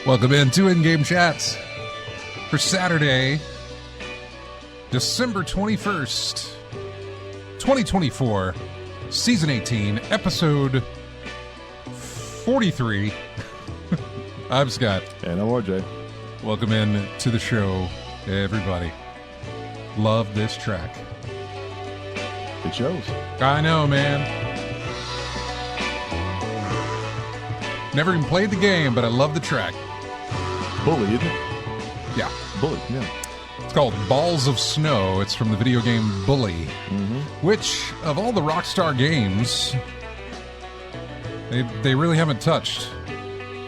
Welcome into In-Game Chats for Saturday, December 21st, 2024, Season 18, Episode 43. I'm Scott. And I'm RJ. Welcome in to the show, everybody. Love this track. It shows. I know, man. Never even played the game, but I love the track. Bully, isn't it? Yeah. Bully, yeah. It's called Balls of Snow. It's from the video game Bully, which, of all the Rockstar games, they really haven't touched.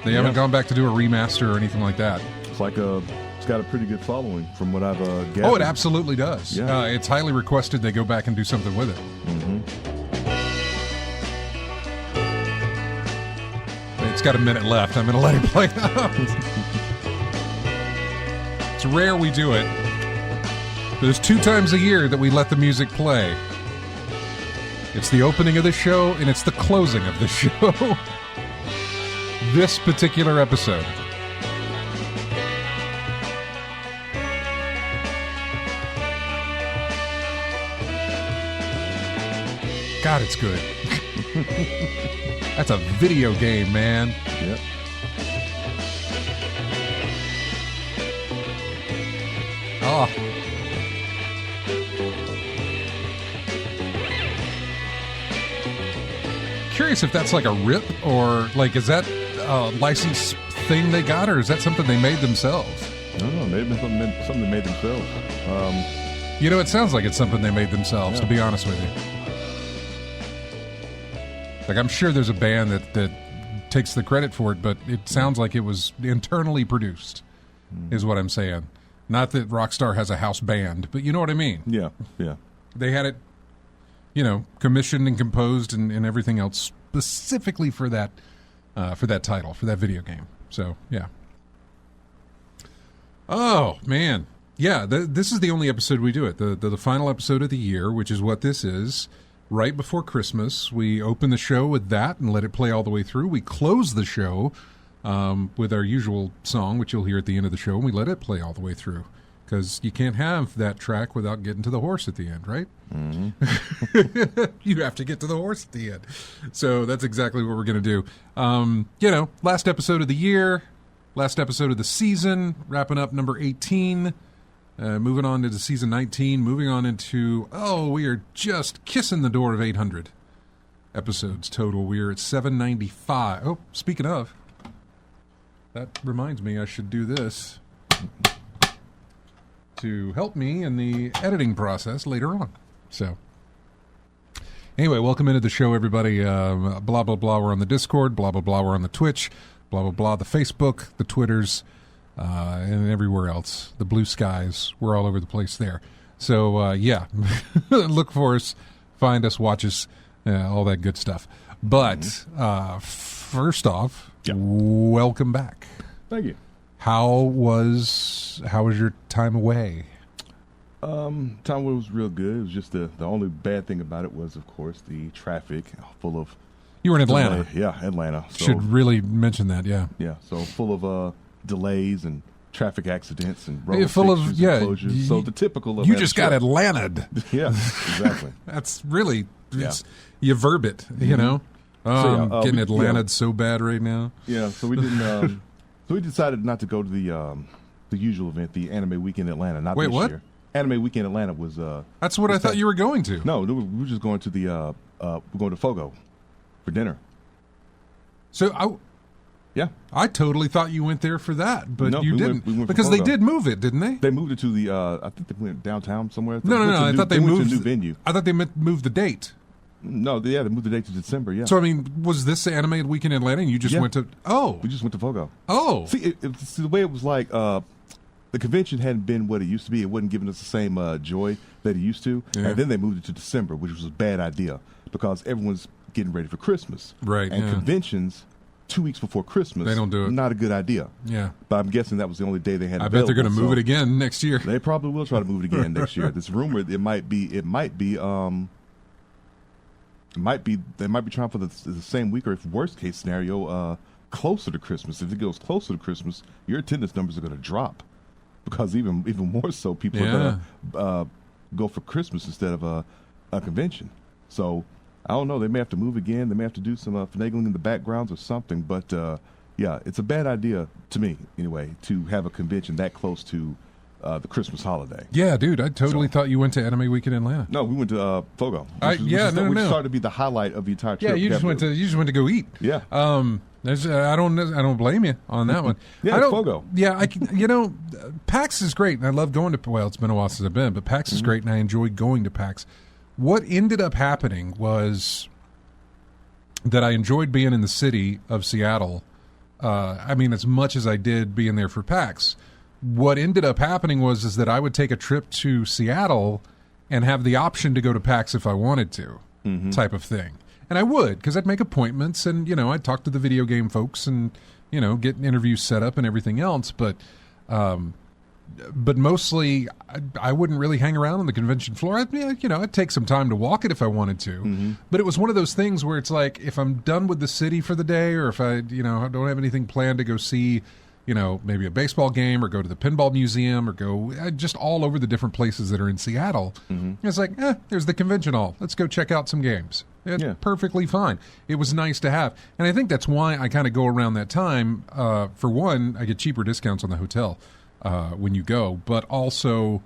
They haven't gone back to do a remaster or anything like that. It's like it's got a pretty good following from what I've gathered. Oh, it absolutely does. Yeah. It's highly requested they go back and do something with it. It's got a minute left. I'm going to let it play out. It's rare we do it. There's 2 times a year that we let the music play. It's the opening of the show, and it's the closing of the show. This particular episode. God, it's good. That's a video game, man. Yep. Oh. Curious if that's like a rip or like, is that a license thing they got, or is that something they made themselves? I don't know. Maybe something they made themselves. You know, it sounds like it's something they made themselves, to be honest with you. Like, I'm sure there's a band that takes the credit for it, but it sounds like it was internally produced, is what I'm saying. Not that Rockstar has a house band, but you know what I mean. Yeah, yeah. They had it, commissioned and composed and everything else specifically for that title, for that video game. So, yeah. Oh, man. Yeah, this is the only episode we do it. The final episode of the year, which is what this is. Right before Christmas, we open the show with that and let it play all the way through. We close the show with our usual song, which you'll hear at the end of the show, and we let it play all the way through. Because you can't have that track without getting to the horse at the end, right? Mm-hmm. You have to get to the horse at the end. So that's exactly what we're going to do. Last episode of the year, last episode of the season, wrapping up number 18. Moving on into season 19, moving on into, we are just kissing the door of 800 episodes total. We're at 795. Oh, speaking of, that reminds me I should do this to help me in the editing process later on. So, anyway, welcome into the show, everybody. Blah, blah, blah, we're on the Discord. Blah, blah, blah, we're on the Twitch. Blah, blah, blah, the Facebook, the Twitters. And everywhere else, the blue skies, we're all over the place there. So, look for us, find us, watch us, all that good stuff. But first off, welcome back. Thank you. How was your time away? Time away was real good. It was just the only bad thing about it was, of course, the traffic full of... You were in Atlanta. Yeah, Atlanta. So, should really mention that, yeah. Yeah, so full of... delays and traffic accidents and road full of closures. So the typical of you just got Atlana'd. Yeah, exactly. That's really you verb it, you know. Getting Atlana'd so bad right now. Yeah, so we didn't. So we decided not to go to the usual event, the Anime Weekend Atlanta. Not Wait, this what? year. Anime Weekend Atlanta was. That's what I thought you were going to. No, we were just going to the. We're going to Fogo for dinner. So I totally thought you went there for that, but you didn't. We went because they did move it, didn't they? They moved it to the, I think they went downtown somewhere. No. I thought they moved to a new venue. I thought they moved the date. No, they moved the date to December, yeah. So, I mean, was this the Animated Weekend in Atlanta and you just went to, we just went to Fogo. Oh. See, the way it was like, the convention hadn't been what it used to be. It wasn't giving us the same joy that it used to. Yeah. And then they moved it to December, which was a bad idea because everyone's getting ready for Christmas. Right. And conventions 2 weeks before Christmas. They don't do it. Not a good idea. Yeah. But I'm guessing that was the only day they had. I bet they're going to move it again next year. They probably will try to move it again next year. This rumor, they might be they might be trying for the same week, or if worst case scenario, closer to Christmas. If it goes closer to Christmas, your attendance numbers are going to drop because even more so, people are going to go for Christmas instead of a convention. So I don't know. They may have to move again. They may have to do some finagling in the backgrounds or something. But yeah, it's a bad idea to me anyway to have a convention that close to the Christmas holiday. Yeah, dude, I totally thought you went to Anime Week in Atlanta. No, we went to Fogo. Which started to be the highlight of the entire trip. Yeah, you just went to go eat. Yeah. I don't blame you on that one. Yeah, it's Fogo. Yeah, PAX is great, and I love going to. Well, it's been a while since I've been, but PAX is great, and I enjoy going to PAX. What ended up happening was that I enjoyed being in the city of Seattle. As much as I did being there for PAX. What ended up happening was that I would take a trip to Seattle and have the option to go to PAX if I wanted to, type of thing. And I would, because I'd make appointments and, I'd talk to the video game folks and, get interviews set up and everything else. But mostly I wouldn't really hang around on the convention floor. I'd take some time to walk it if I wanted to. But it was one of those things where it's like, if I'm done with the city for the day, or if I don't have anything planned to go see, maybe a baseball game or go to the pinball museum or go just all over the different places that are in Seattle. It's like, there's the convention hall. Let's go check out some games. It's perfectly fine. It was nice to have. And I think that's why I kind of go around that time. For one, I get cheaper discounts on the hotel when you go, but also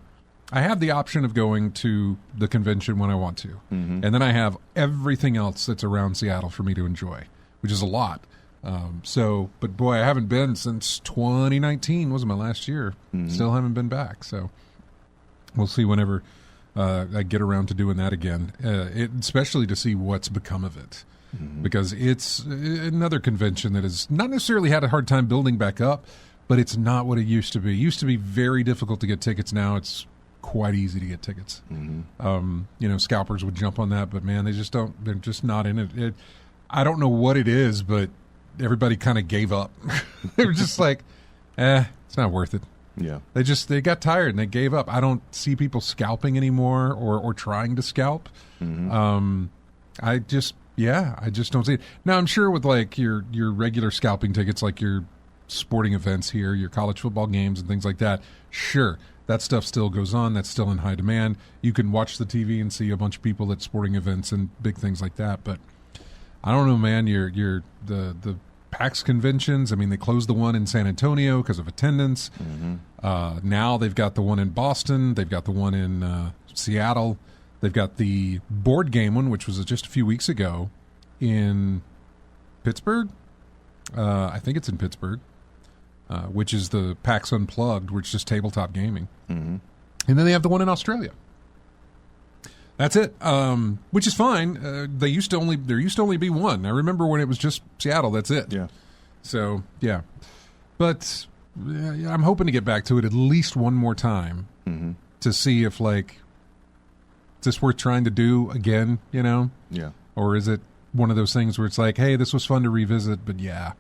I have the option of going to the convention when I want to. And then I have everything else that's around Seattle for me to enjoy, which is a lot. But boy, I haven't been since 2019 was my last year. Still haven't been back. So we'll see whenever I get around to doing that again, especially to see what's become of it, because it's another convention that has not necessarily had a hard time building back up, but it's not what it used to be. It used to be very difficult to get tickets. Now it's quite easy to get tickets. Scalpers would jump on that, but man, they're just not in it. I don't know what it is, but everybody kind of gave up. They were just like, it's not worth it. Yeah. They got tired and they gave up. I don't see people scalping anymore or trying to scalp. I just don't see it. Now, I'm sure with like your regular scalping tickets, like your sporting events here, your college football games and things like that, sure, that stuff still goes on. That's still in high demand. You can watch the TV and see a bunch of people at sporting events and big things like that. But I don't know, man. The PAX conventions. I mean, they closed the one in San Antonio because of attendance. Now they've got the one in Boston. They've got the one in Seattle. They've got the board game one, which was just a few weeks ago in Pittsburgh. I think it's in Pittsburgh, which is the PAX Unplugged, which is just tabletop gaming. And then they have the one in Australia. That's it, which is fine. There used to only be one. I remember when it was just Seattle. That's it. Yeah. So yeah, but I'm hoping to get back to it at least one more time to see if is this worth trying to do again? Yeah. Or is it one of those things where it's like, hey, this was fun to revisit, but I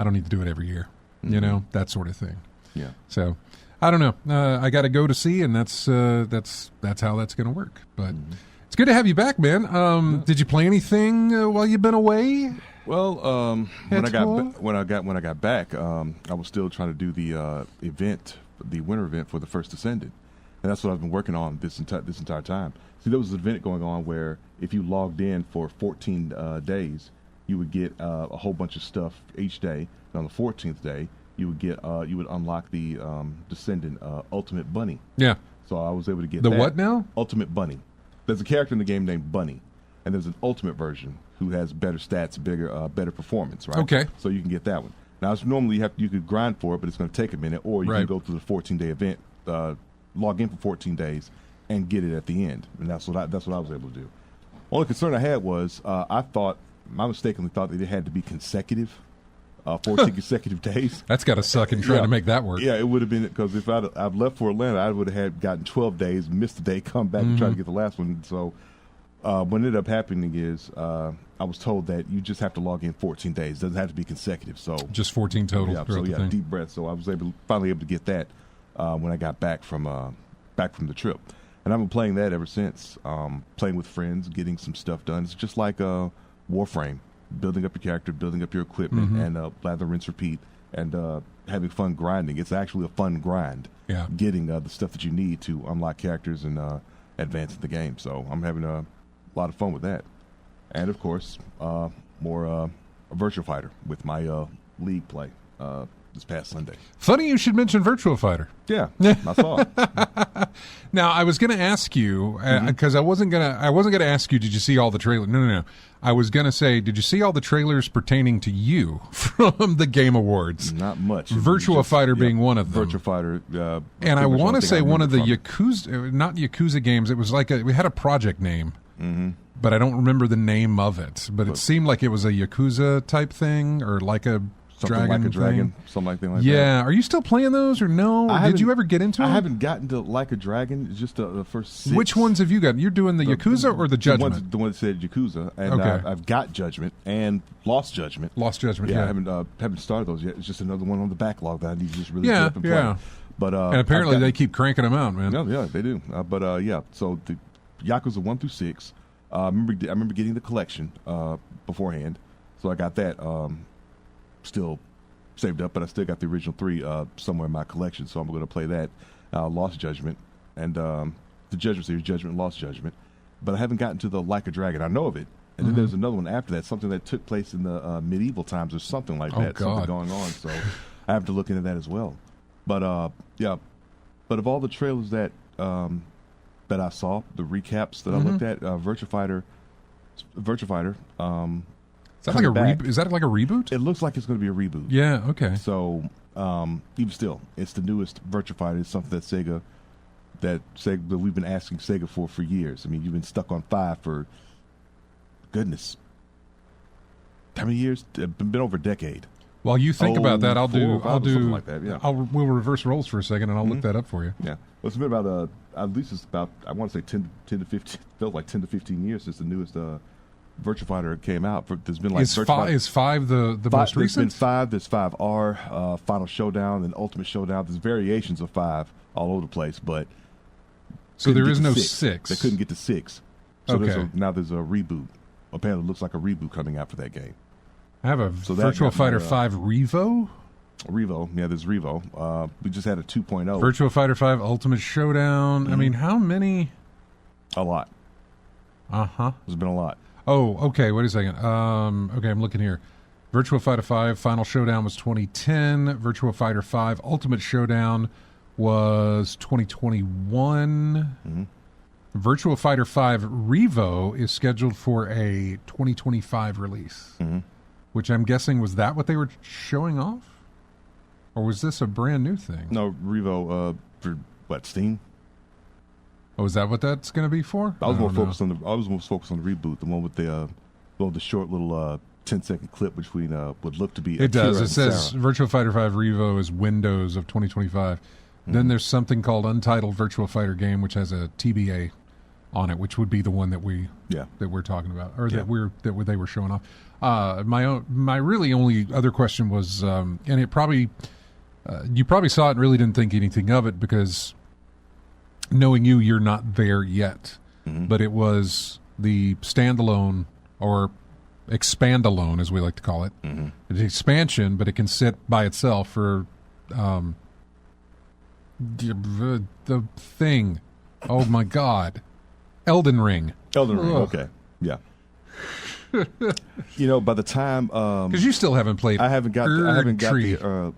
don't need to do it every year. That sort of thing. Yeah. So I don't know. I got to go to see, and that's how that's going to work. But it's good to have you back, man. Did you play anything while you've been away? Well, when I got back, I was still trying to do the winter event for the First Descendant, and that's what I've been working on this entire time. See, there was an event going on where if you logged in for 14 days, you would get a whole bunch of stuff each day. And on the 14th day, you would unlock the Descendant Ultimate Bunny. Yeah. So I was able to get the what now? Ultimate Bunny. There's a character in the game named Bunny, and there's an Ultimate version who has better stats, better performance. Right. Okay. So you can get that one. Now, it's normally you could grind for it, but it's going to take a minute, or you can go through the 14-day event, log in for 14 days, and get it at the end. And that's what I was able to do. Only concern I had was I mistakenly thought that it had to be consecutive. 14 consecutive days. That's got to suck in trying to make that work. Yeah, it would have been, because if I'd left for Atlanta, I would have gotten 12 days, missed a day, come back and try to get the last one. So what ended up happening is I was told that you just have to log in 14 days. It doesn't have to be consecutive. So just 14 total. Yeah, deep breath. So I was finally able to get that when I got back from the trip. And I've been playing that ever since, playing with friends, getting some stuff done. It's just like Warframe. building up your character, building up your equipment, and lather, rinse, repeat, and having fun grinding. It's actually a fun grind. Yeah. Getting the stuff that you need to unlock characters and advance in the game. So I'm having a lot of fun with that. And of course, more a Virtua Fighter with my league play this past Sunday. Funny you should mention Virtua Fighter. Yeah, I saw it. Now I was going to ask you because I wasn't gonna ask you. Did you see all the trailers? No. I was going to say, did you see all the trailers pertaining to you from the Game Awards? Not much. Virtua Fighter being one of them. Virtua Fighter. And I want to say one of the Yakuza, not Yakuza games. It was like we had a project name, but I don't remember the name of it. But it seemed like it was a Yakuza type thing or like a Something dragon, something like that. Yeah, are you still playing those or no? Did you ever get into them? I haven't gotten to Like a Dragon. It's just the first 6. Which ones have you got? You're doing the Yakuza or the Judgment? The one that said Yakuza, and I've got Judgment and Lost Judgment. Lost Judgment. Yeah, I haven't started those yet. It's just another one on the backlog that I need to just really get up and play. But and apparently they keep cranking them out, man. Yeah, they do. So the Yakuza 1 through 6. I remember getting the collection beforehand, so I got that still saved up, but I still got the original 3 somewhere in my collection, so I'm going to play that. Lost Judgment and the Judgment series, Judgment, Lost Judgment. But I haven't gotten to the Like a Dragon. I know of it. And then there's another one after that, something that took place in the medieval times or something like that. God. Something going on. So I have to look into that as well. But but of all the trailers that I saw, the recaps that I looked at, Virtua Fighter. Is that like a reboot? It looks like it's going to be a reboot. Yeah. Okay. So even still, it's the newest Virtua Fighter. It's something that we've been asking Sega for years. I mean, you've been stuck on 5 for goodness, how many years? It's been over a decade. While you think about that, I'll do something like that. Yeah. We'll reverse roles for a second, and I'll look that up for you. Yeah. Well, it's been about at least it's about, I want to say 10 to 15. Felt like 10 to 15 years since the newest Virtua Fighter came out. There's been like is 5 the most recent? There's been 5. There's 5R, Final Showdown, and Ultimate Showdown. There's variations of 5 all over the place, but so there is no 6. They couldn't get to 6. So okay. Now there's a reboot. Apparently, it looks like a reboot coming out for that game. I have a Virtua Fighter 5 Revo. Revo, yeah, there's Revo. We just had a 2.0. Virtua Fighter 5 Ultimate Showdown. I mean, how many? A lot. There's been a lot. Oh, okay. Wait a second. Okay, I'm looking here. Virtua Fighter 5 Final Showdown was 2010. Virtua Fighter 5 Ultimate Showdown was 2021. Virtua Fighter 5 Revo is scheduled for a 2025 release, which I'm guessing was that what they were showing off? Or was this a brand new thing? No, Revo for what, Steam? Oh, is that what that's going to be for? I was more focused on the reboot, the one with the short little 10-second clip between what looked to be. It does. It says Virtua Fighter 5 Revo is Windows of 2025. Then there's something called Untitled Virtua Fighter Game, which has a TBA on it, which would be the one that we're talking about, or that they were showing off. My really only other question was, and it probably you probably saw it and really didn't think anything of it because knowing you're not there yet. But it was the standalone or expandalone, as we like to call it. It's expansion, but it can sit by itself for the thing. Oh my God, Elden Ring. Okay, yeah. By the time because you still haven't played. I haven't got the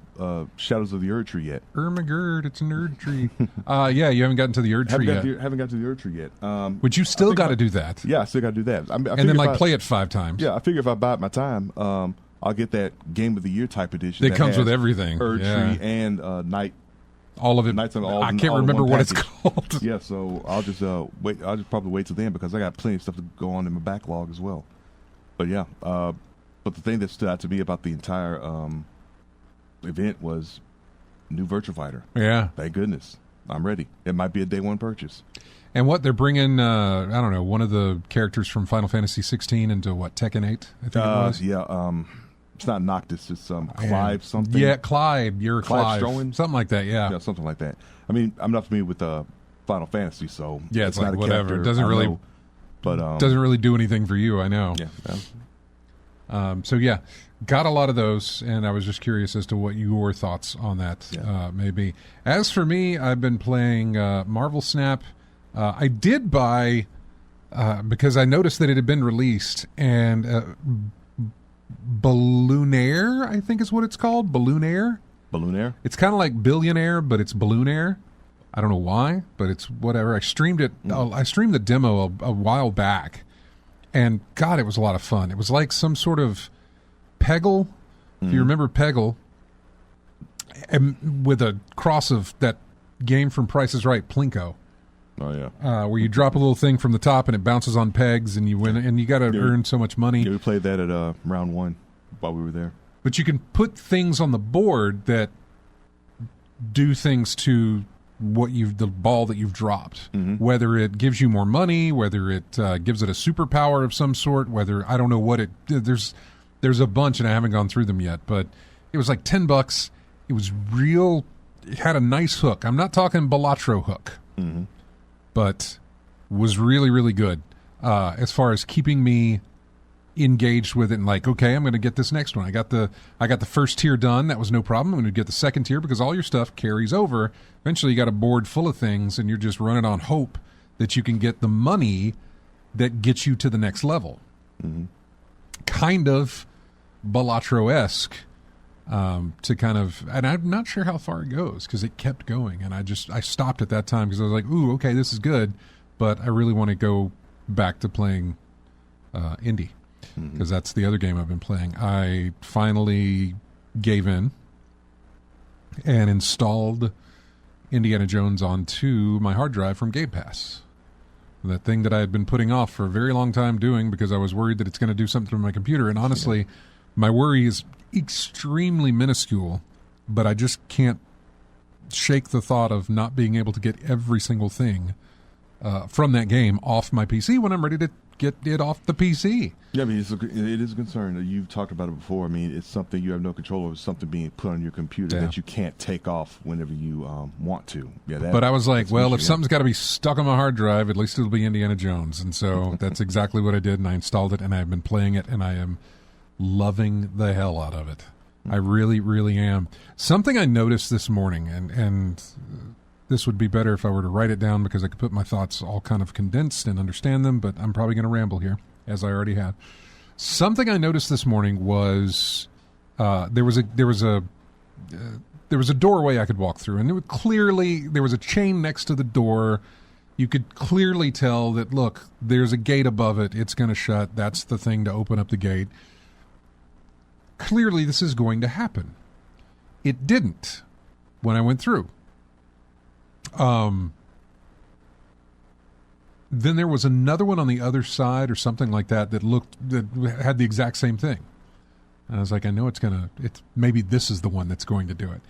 Shadows of the Erd Tree yet. Ermagerd, it's an Erd Tree. Yeah, you haven't gotten to the Erd Tree yet. Haven't got to the Erd Tree yet. But you still got to do that. Yeah, I still got to do that. And then play it 5 times. Yeah, I figure if I buy it my time, I'll get that Game of the Year type edition. That comes with everything. Erd Tree and Night. All of it. I can't remember what it's called. Yeah, so I'll just wait. I'll just probably wait till then because I got plenty of stuff to go on in my backlog as well. But yeah, but the thing that stood out to me about the entire event was new Virtua Fighter. Yeah, thank goodness, I'm ready. It might be a day one purchase. And what they're bringing, I don't know, one of the characters from Final Fantasy 16 into what, Tekken 8? I think it was. Yeah, it's not Noctis. It's Clive something. Yeah, Clive. You're Clive. Strowman? Something like that. Yeah, something like that. I mean, I'm not familiar with Final Fantasy, so yeah, it's like not whatever. It doesn't really. But doesn't really do anything for you, I know. Yeah. So yeah, got a lot of those, and I was just curious as to what your thoughts on that may be. As for me, I've been playing Marvel Snap. I did buy, because I noticed that it had been released, and Balloonaire, I think is what it's called. Balloonaire? Balloonaire? It's kind of like Billionaire, but it's Balloonaire. I don't know why, but it's whatever. I streamed it. I streamed the demo a while back, and God, it was a lot of fun. It was like some sort of Peggle, if you remember Peggle, and with a cross of that game from Price is Right, Plinko. Oh yeah, where you drop a little thing from the top and it bounces on pegs and you win, and you got to earn so much money. Yeah, we played that at round 1 while we were there. But you can put things on the board that do things to the ball that you've dropped. Whether it gives you more money, whether it gives it a superpower of some sort, whether I don't know what it. There's a bunch and I haven't gone through them yet, but it was like $10. It was real. It had a nice hook. I'm not talking Balatro hook. But was really, really good as far as keeping me engaged with it and like, okay, I'm going to get this next one. I got the first tier done. That was no problem. I'm going to get the second tier because all your stuff carries over. Eventually, you got a board full of things, and you're just running on hope that you can get the money that gets you to the next level. Kind of Balatro-esque. To kind of, and I'm not sure how far it goes because it kept going, and I stopped at that time because I was like, ooh, okay, this is good, but I really want to go back to playing indie because that's the other game I've been playing. I finally gave in and installed Indiana Jones onto my hard drive from Game Pass. That thing that I had been putting off for a very long time doing because I was worried that it's going to do something to my computer, and honestly, my worry is extremely minuscule, but I just can't shake the thought of not being able to get every single thing from that game off my PC when I'm ready to get it off the PC. Yeah, I mean, it is a concern. You've talked about it before. I mean, it's something you have no control over, something being put on your computer that you can't take off whenever you want to. Yeah, but I was like, well, if something's got to be stuck on my hard drive, at least it'll be Indiana Jones. And so that's exactly what I did, and I installed it, and I've been playing it, and I am loving the hell out of it. I really, really am. Something I noticed this morning, and this would be better if I were to write it down because I could put my thoughts all kind of condensed and understand them, but I'm probably going to ramble here, as I already have. Something I noticed this morning was there was a doorway I could walk through, and there was a chain next to the door. You could clearly tell that, look, there's a gate above it. It's going to shut. That's the thing to open up the gate. Clearly, this is going to happen. It didn't when I went through. Then there was another one on the other side or something like that that had the exact same thing. And I was like, I know maybe this is the one that's going to do it.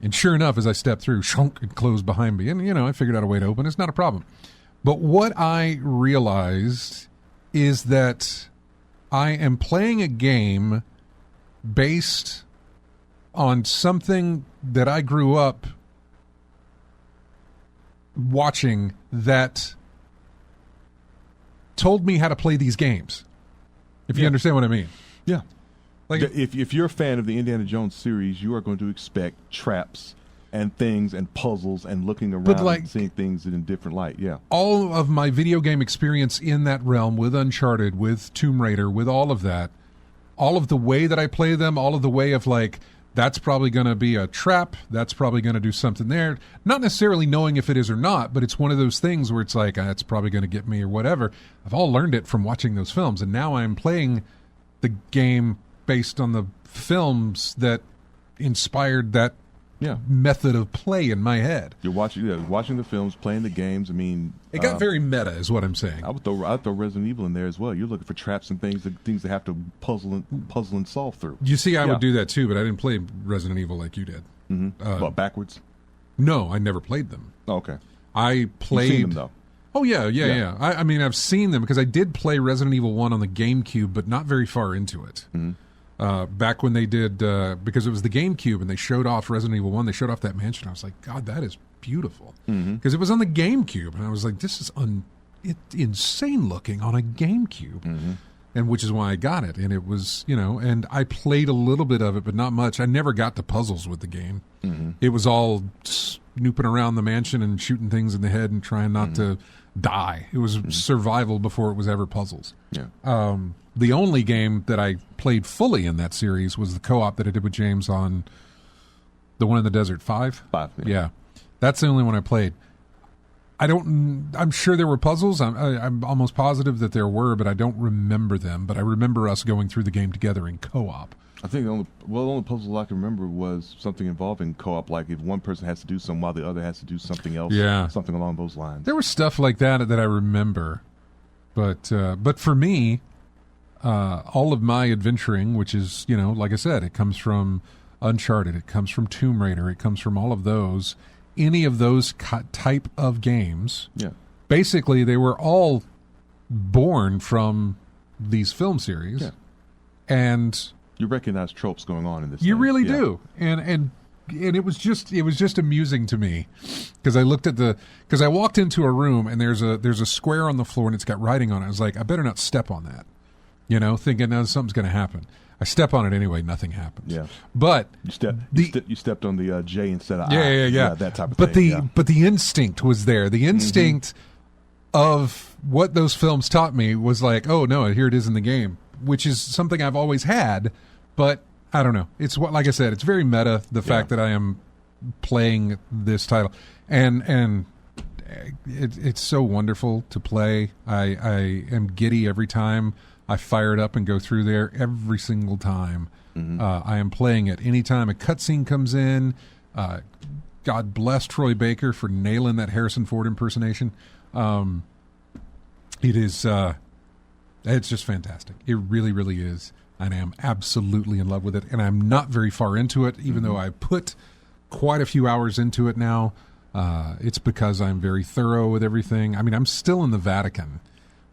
And sure enough, as I stepped through, shunk, it closed behind me. And, I figured out a way to open it. It's not a problem. But what I realized is that I am playing a game based on something that I grew up watching that told me how to play these games. If you understand what I mean. Yeah. Like if you're a fan of the Indiana Jones series, you are going to expect traps and things and puzzles and looking around and seeing things in a different light. Yeah. All of my video game experience in that realm with Uncharted, with Tomb Raider, with all of that, all of the way that I play them, all of the way of like, that's probably going to be a trap, that's probably going to do something there. Not necessarily knowing if it is or not, but it's one of those things where it's like, it's probably going to get me or whatever. I've all learned it from watching those films, and now I'm playing the game based on the films that inspired that method of play in my head. You're watching the films, playing the games. I mean, it got very meta, is what I'm saying. I'd throw Resident Evil in there as well. You're looking for traps and things that have to puzzle and solve through. You see, I would do that too, but I didn't play Resident Evil like you did. What, backwards? No, I never played them. Oh, okay. I played. You've seen them though. Oh yeah. I mean, I've seen them because I did play Resident Evil 1 on the GameCube, but not very far into it. Back when they did, because it was the GameCube and they showed off Resident Evil 1, they showed off that mansion. I was like, God, that is beautiful. Because it was on the GameCube, and I was like, this is insane looking on a GameCube. and which is why I got it. And it was, and I played a little bit of it, but not much. I never got to puzzles with the game. Mm-hmm. It was all snooping around the mansion and shooting things in the head and trying not to die. It was survival before it was ever puzzles. Yeah. The only game that I played fully in that series was the co-op that I did with James on the one in the desert, 5? 5, yeah. That's the only one I played. I'm sure there were puzzles. I'm almost positive that there were, but I don't remember them. But I remember us going through the game together in co-op. I think the only puzzle I can remember was something involving co-op, like if one person has to do something while the other has to do something else. Yeah. Something along those lines. There was stuff like that I remember. But for me, all of my adventuring, which is, like I said, it comes from Uncharted, it comes from Tomb Raider, it comes from all of those. Any of those type of games, basically they were all born from these film series. Yeah. And you recognize tropes going on in this. You thing. really do. And it was just amusing to me because because I walked into a room and there's a square on the floor and it's got writing on it. I was like, I better not step on that. Thinking something's going to happen. I step on it anyway, nothing happens. Yeah. But you stepped on the J instead of I. Yeah. That type of but thing. But the instinct was there. The instinct of what those films taught me was like, oh no, here it is in the game, which is something I've always had, but I don't know. It's like I said, it's very meta, the fact that I am playing this title. And it's so wonderful to play. I am giddy every time I fire it up and go through there, every single time. I am playing it. Anytime a cutscene comes in, God bless Troy Baker for nailing that Harrison Ford impersonation. It is, it's just fantastic. It really, really is. And I am absolutely in love with it. And I'm not very far into it, even though I put quite a few hours into it now. It's because I'm very thorough with everything. I mean, I'm still in the Vatican,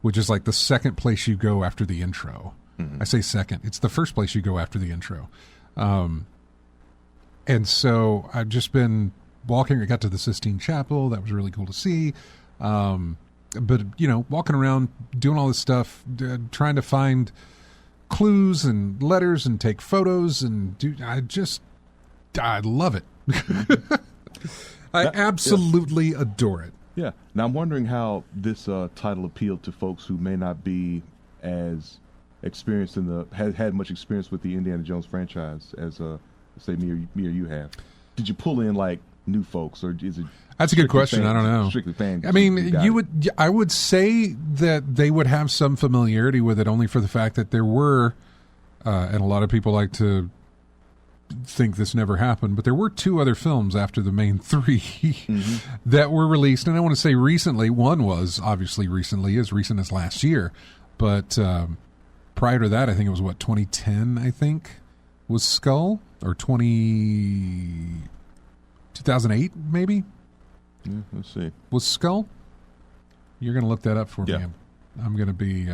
which is like the second place you go after the intro. I say second. It's the first place you go after the intro. And so I've just been walking. I got to the Sistine Chapel. That was really cool to see. But, walking around, doing all this stuff, trying to find clues and letters and take photos. And I love it. I absolutely adore it. Yeah. Now, I'm wondering how this title appealed to folks who may not be as experienced had much experience with the Indiana Jones franchise as, say, me or you have. Did you pull in, like, new folks, or is it... That's a good question. I don't know. Strictly fans. I mean, I would say that they would have some familiarity with it only for the fact that there were, and a lot of people like to think this never happened, but there were 2 other films after the main 3 that were released. And I want to say recently. One was obviously recently, as recent as last year. But prior to that, I think it was 2010, I think, was Skull, or 2008 maybe? Yeah, let's see. Was Skull? You're going to look that up for me. I'm going to be...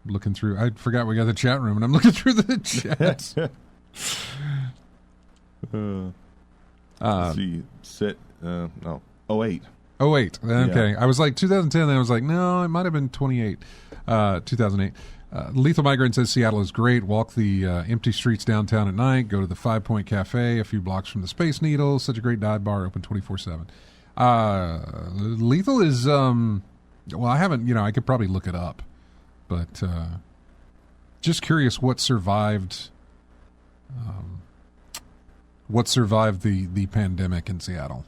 looking through. I forgot we got the chat room, and I'm looking through the chat. Let's see. 08. 08. Okay. I was like 2010, and I was like, no, it might have been 2008. Lethal Migrant says Seattle is great. Walk the empty streets downtown at night. Go to the 5 Point Cafe a few blocks from the Space Needle. Such a great dive bar, open 24/7. Lethal is, well, I haven't, I could probably look it up. But just curious what survived the pandemic in Seattle.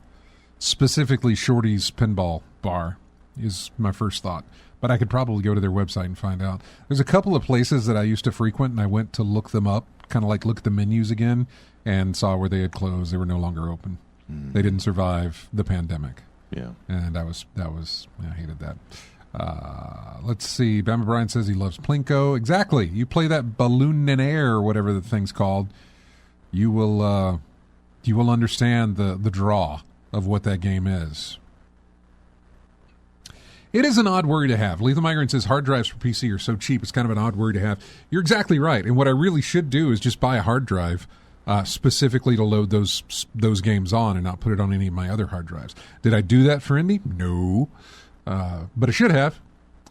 Specifically, Shorty's Pinball Bar is my first thought. But I could probably go to their website and find out. There's a couple of places that I used to frequent, and I went to look them up, kind of like look at the menus again, and saw where they had closed. They were no longer open. They didn't survive the pandemic. Yeah. And I hated that. Let's see. Bama Bryan says he loves Plinko. Exactly. You play that Balloon in Air or whatever the thing's called. You will understand the draw of what that game is. It is an odd worry to have. Lethal Migrant says hard drives for PC are so cheap. It's kind of an odd worry to have. You're exactly right. And what I really should do is just buy a hard drive specifically to load those games on and not put it on any of my other hard drives. Did I do that for Indy? No. But I should have.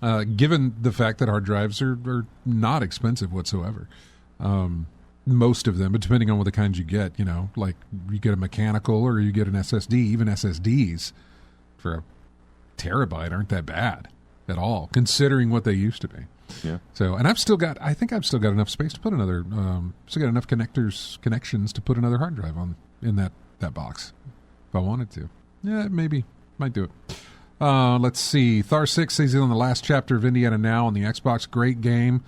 given the fact that hard drives are not expensive whatsoever. Most of them, but depending on what the kinds you get, like you get a mechanical or you get an SSD, even SSDs for a terabyte aren't that bad at all, considering what they used to be. Yeah. So, and I think I've still got enough space to put another, still got enough connections to put another hard drive in that box if I wanted to. Yeah, maybe. Might do it. Let's see. Thar 6 says he's on the last chapter of Indiana Now on the Xbox. Great game.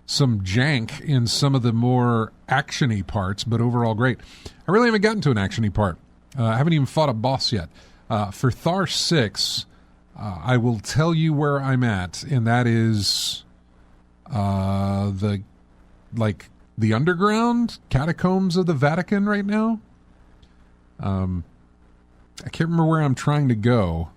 Some jank in some of the more action-y parts, but overall great. I really haven't gotten to an action-y part. I haven't even fought a boss yet. For Thar 6, I will tell you where I'm at, and that is the underground catacombs of the Vatican right now. I can't remember where I'm trying to go,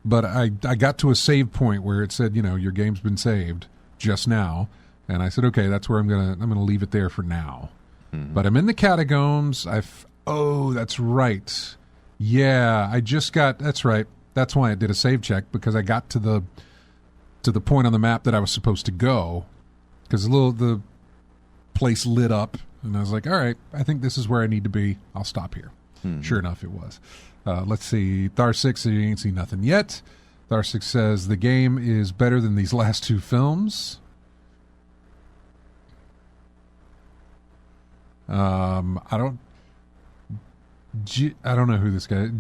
but I got to a save point where it said, your game's been saved just now. And I said, okay, that's where I'm gonna leave it there for now. Mm-hmm. But I'm in the catacombs. That's right. Yeah, that's right. That's why I did a save check, because I got to the point on the map that I was supposed to go, because the place lit up, and I was like, all right, I think this is where I need to be. I'll stop here. Mm-hmm. Sure enough, it was. Let's see. Thar 6, you ain't seen nothing yet. Thar 6 says the game is better than these last two films. I don't know who this guy is.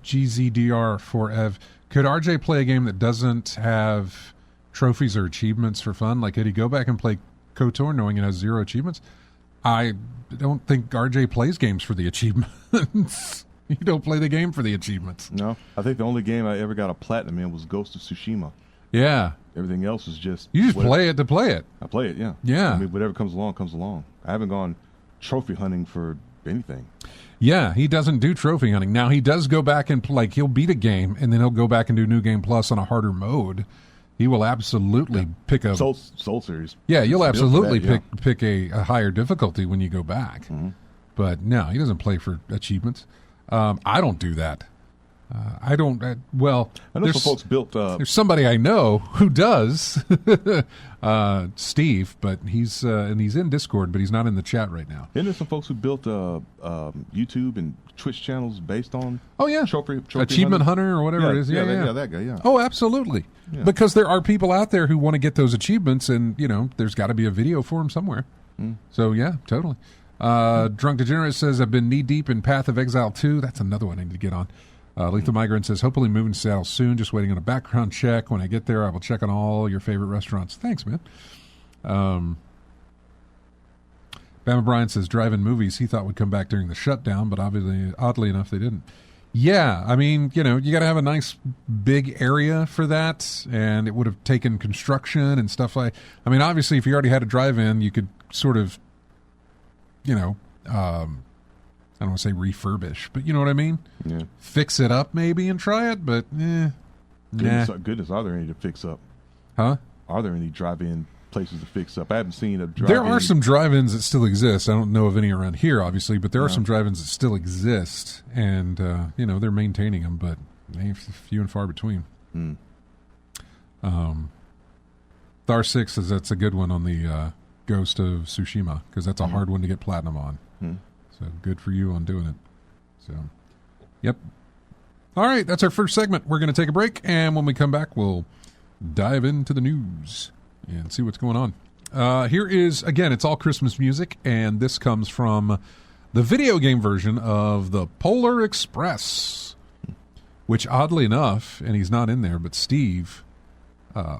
GZDR4Ev. Could RJ play a game that doesn't have trophies or achievements for fun? Like, could he go back and play KOTOR knowing it has 0 achievements? I don't think RJ plays games for the achievements. You don't play the game for the achievements. No. I think the only game I ever got a platinum in was Ghost of Tsushima. Yeah. Everything else is just... You just play it to play it. I play it, yeah. Yeah. I mean, whatever comes along, comes along. I haven't gone trophy hunting for anything. Yeah, he doesn't do trophy hunting. Now, he does go back and he'll beat a game, and then he'll go back and do New Game Plus on a harder mode. He will absolutely pick a... Soul Series. Yeah, you'll absolutely pick a higher difficulty when you go back. Mm-hmm. But no, he doesn't play for achievements. I don't do that. I don't. I know some folks built. There's somebody I know who does, Steve, but he's in Discord, but he's not in the chat right now. Isn't there some folks who built YouTube and Twitch channels based on? Oh yeah, trophy Achievement Hunter or whatever it is. Yeah, that guy. Yeah. Oh, absolutely. Yeah. Because there are people out there who want to get those achievements, and there's got to be a video for them somewhere. Mm. So yeah, totally. Drunk Degenerate says, I've been knee-deep in Path of Exile 2. That's another one I need to get on. Lethal Migrant says, hopefully moving to Seattle soon. Just waiting on a background check. When I get there, I will check on all your favorite restaurants. Thanks, man. Bama Bryan says, drive-in movies he thought would come back during the shutdown, but obviously, oddly enough, they didn't. Yeah, I mean, you got to have a nice big area for that, and it would have taken construction and stuff like... I mean, obviously, if you already had a drive-in, you could sort of... I don't want to say refurbish, but you know what I mean? Yeah. Fix it up maybe and try it, but Goodness, are there any to fix up? Huh? Are there any drive-in places to fix up? I haven't seen a drive-in. There are some drive-ins that still exist. I don't know of any around here, obviously, but there are some drive-ins that still exist, and, they're maintaining them, but few and far between. Mm. Thar 6 says that's a good one on the... Ghost of Tsushima, because that's a hard one to get platinum on. So good for you on doing it. So, yep. All right, that's our first segment. We're going to take a break, and when we come back, we'll dive into the news and see what's going on. Here is, again, it's all Christmas music, and this comes from the video game version of the Polar Express, which oddly enough, and he's not in there, but Steve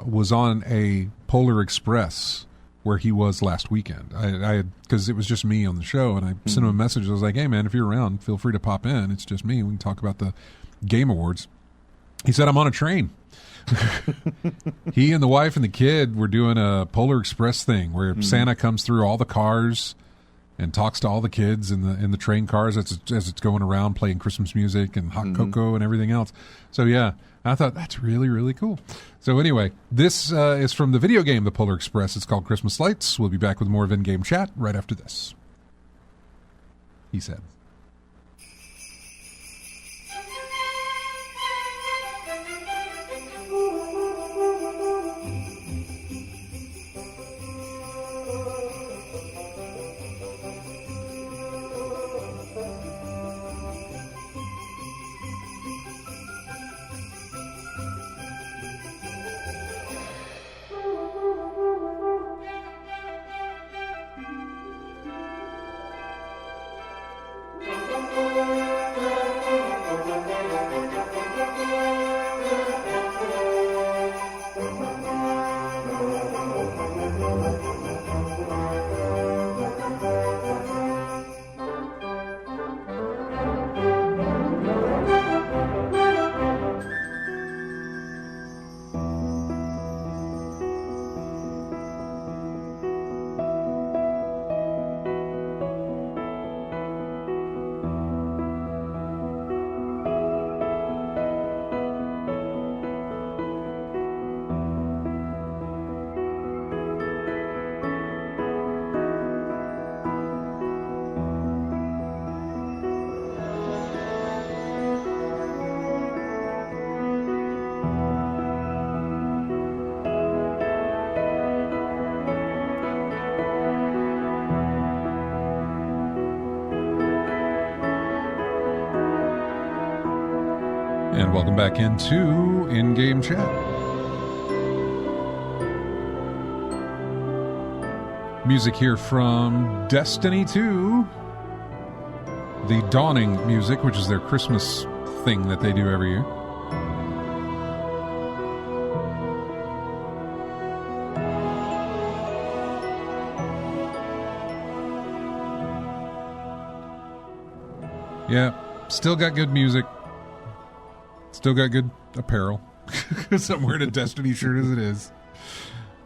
was on a Polar Express where he was last weekend. I because it was just me on the show, and I sent him a message. I was like, hey, man, if you're around, feel free to pop in. It's just me. We can talk about the Game Awards. He said, I'm on a train. He and the wife and the kid were doing a Polar Express thing where Santa comes through all the cars and talks to all the kids in the train cars as it's going around playing Christmas music and hot cocoa and everything else. So, yeah, I thought that's really, really cool. So anyway, this is from the video game, The Polar Express. It's called Christmas Lights. We'll be back with more of in-game chat right after this. He said. And welcome back into In-Game Chat. Music here from Destiny 2. The Dawning music, which is their Christmas thing that they do every year. Yeah, still got good music. Still got good apparel. Because I'm wearing a Destiny shirt as it is.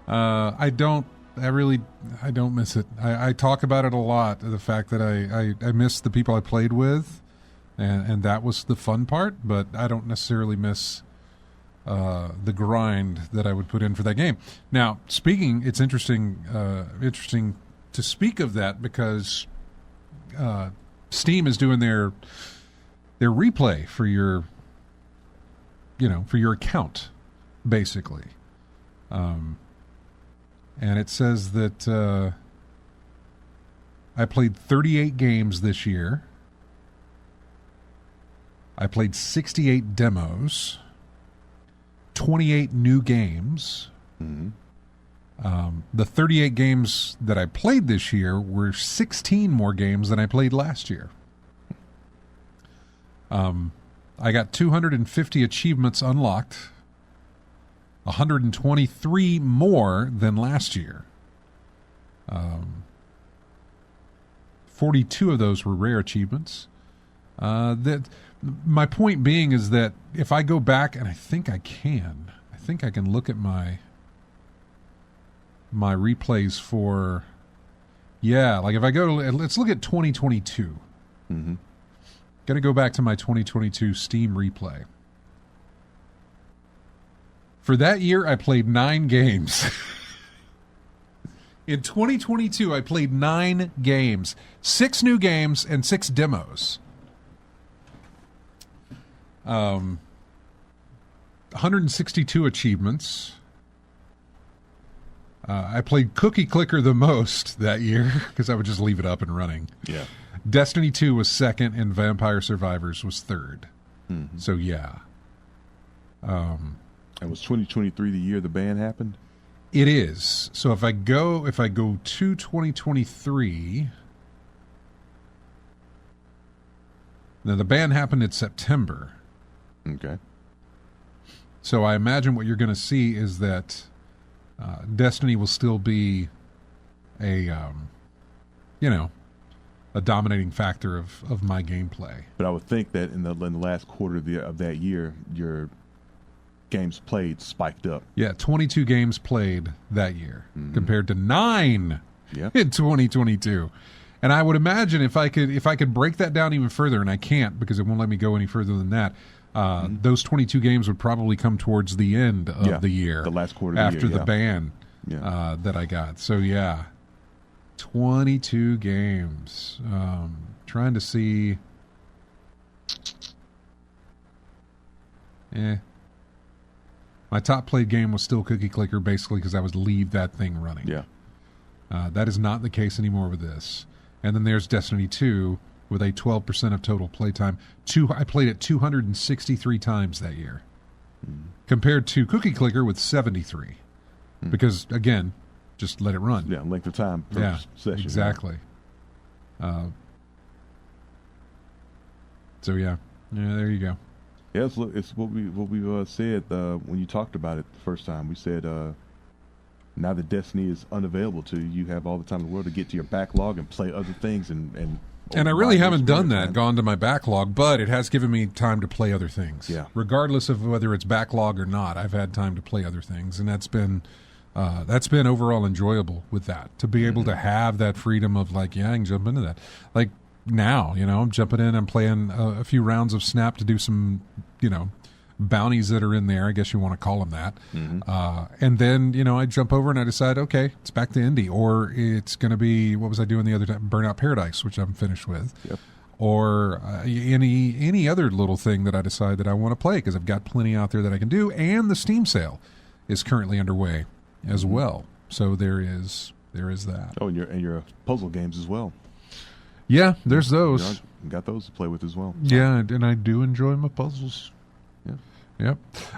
I don't miss it. I talk about it a lot, the fact that I miss the people I played with, and that was the fun part, but I don't necessarily miss the grind that I would put in for that game. Now, it's interesting to speak of that because Steam is doing their replay for your account, basically. And it says that I played 38 games this year. I played 68 demos, 28 new games. Mm-hmm. The 38 games that I played this year were 16 more games than I played last year. I got 250 achievements unlocked, 123 more than last year. 42 of those were rare achievements. My point being is that if I go back, and I think I can look at my replays for, like if I go, let's look at 2022. Mm-hmm. Going to go back to my 2022 Steam replay. For that year, I played 9 games. In 2022, I played 9 games. 6 new games and 6 demos. 162 achievements. I played Cookie Clicker the most that year because I would just leave it up and running. Yeah. Destiny 2 was second, and Vampire Survivors was third. Mm-hmm. So, yeah. And was 2023 the year the ban happened? It is. So if I go to 2023, now the ban happened in September. Okay. So I imagine what you're going to see is that Destiny will still be a dominating factor of my gameplay. But I would think that in the last quarter of that year, your games played spiked up. Yeah, 22 games played that year compared to 9 in 2022. And I would imagine if I could break that down even further, and I can't because it won't let me go any further than that, those 22 games would probably come towards the end of the year. The last quarter of the year, after the ban that I got. So, 22 games. Trying to see. My top played game was still Cookie Clicker, basically because I would leave that thing running. Yeah. That is not the case anymore with this. And then there's Destiny 2 with a 12% of total playtime. I played it 263 times that year, compared to Cookie Clicker with 73. Because, again, just let it run. Yeah, length of time per session. Exactly. There you go. Yeah, it's what we said when you talked about it the first time. We said now that Destiny is unavailable to you, you have all the time in the world to get to your backlog and play other things and I really haven't done that, gone to my backlog, but it has given me time to play other things. Yeah. Regardless of whether it's backlog or not, I've had time to play other things, and that's been overall enjoyable with that, to be able to have that freedom of I can jump into that. Like now, I'm jumping in, I'm playing a few rounds of Snap to do some, bounties that are in there, I guess you want to call them that. And then, I jump over and I decide, okay, it's back to indie, or it's going to be, what was I doing the other time? Burnout Paradise, which I'm finished with. Yep. Or any other little thing that I decide that I want to play, because I've got plenty out there that I can do, and the Steam sale is currently underway as well. So there is that. Oh, and your puzzle games as well. Yeah, there's those. You got those to play with as well. Yeah, and I do enjoy my puzzles. Yep.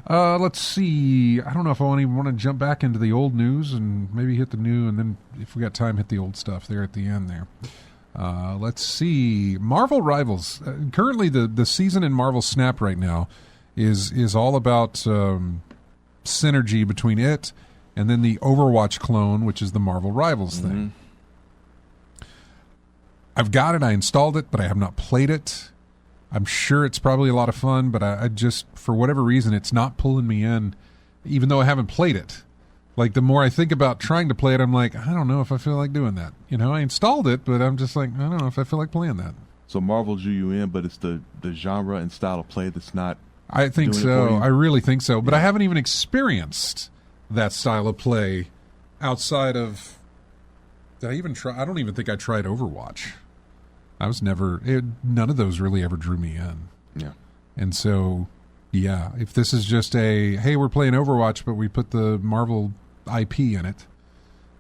Let's see. I don't know if I even want to jump back into the old news and maybe hit the new, and then if we got time, hit the old stuff there at the end there. Let's see. Marvel Rivals. Currently, the season in Marvel Snap right now is all about synergy between it and then the Overwatch clone, which is the Marvel Rivals thing. I've got it. I installed it, but I have not played it. I'm sure it's probably a lot of fun, but I just, for whatever reason, it's not pulling me in, even though I haven't played it. Like, the more I think about trying to play it, I'm like, I don't know if I feel like doing that. You know, I installed it, but I'm just like, I don't know if I feel like playing that. So Marvel drew you in, but it's the genre and style of play that's not. I think so. I really think so. But I haven't even experienced that style of play outside of. Did I even try? I don't even think I tried Overwatch. I was never. None of those really ever drew me in. Yeah. And so, yeah, if this is just hey, we're playing Overwatch, but we put the Marvel IP in it,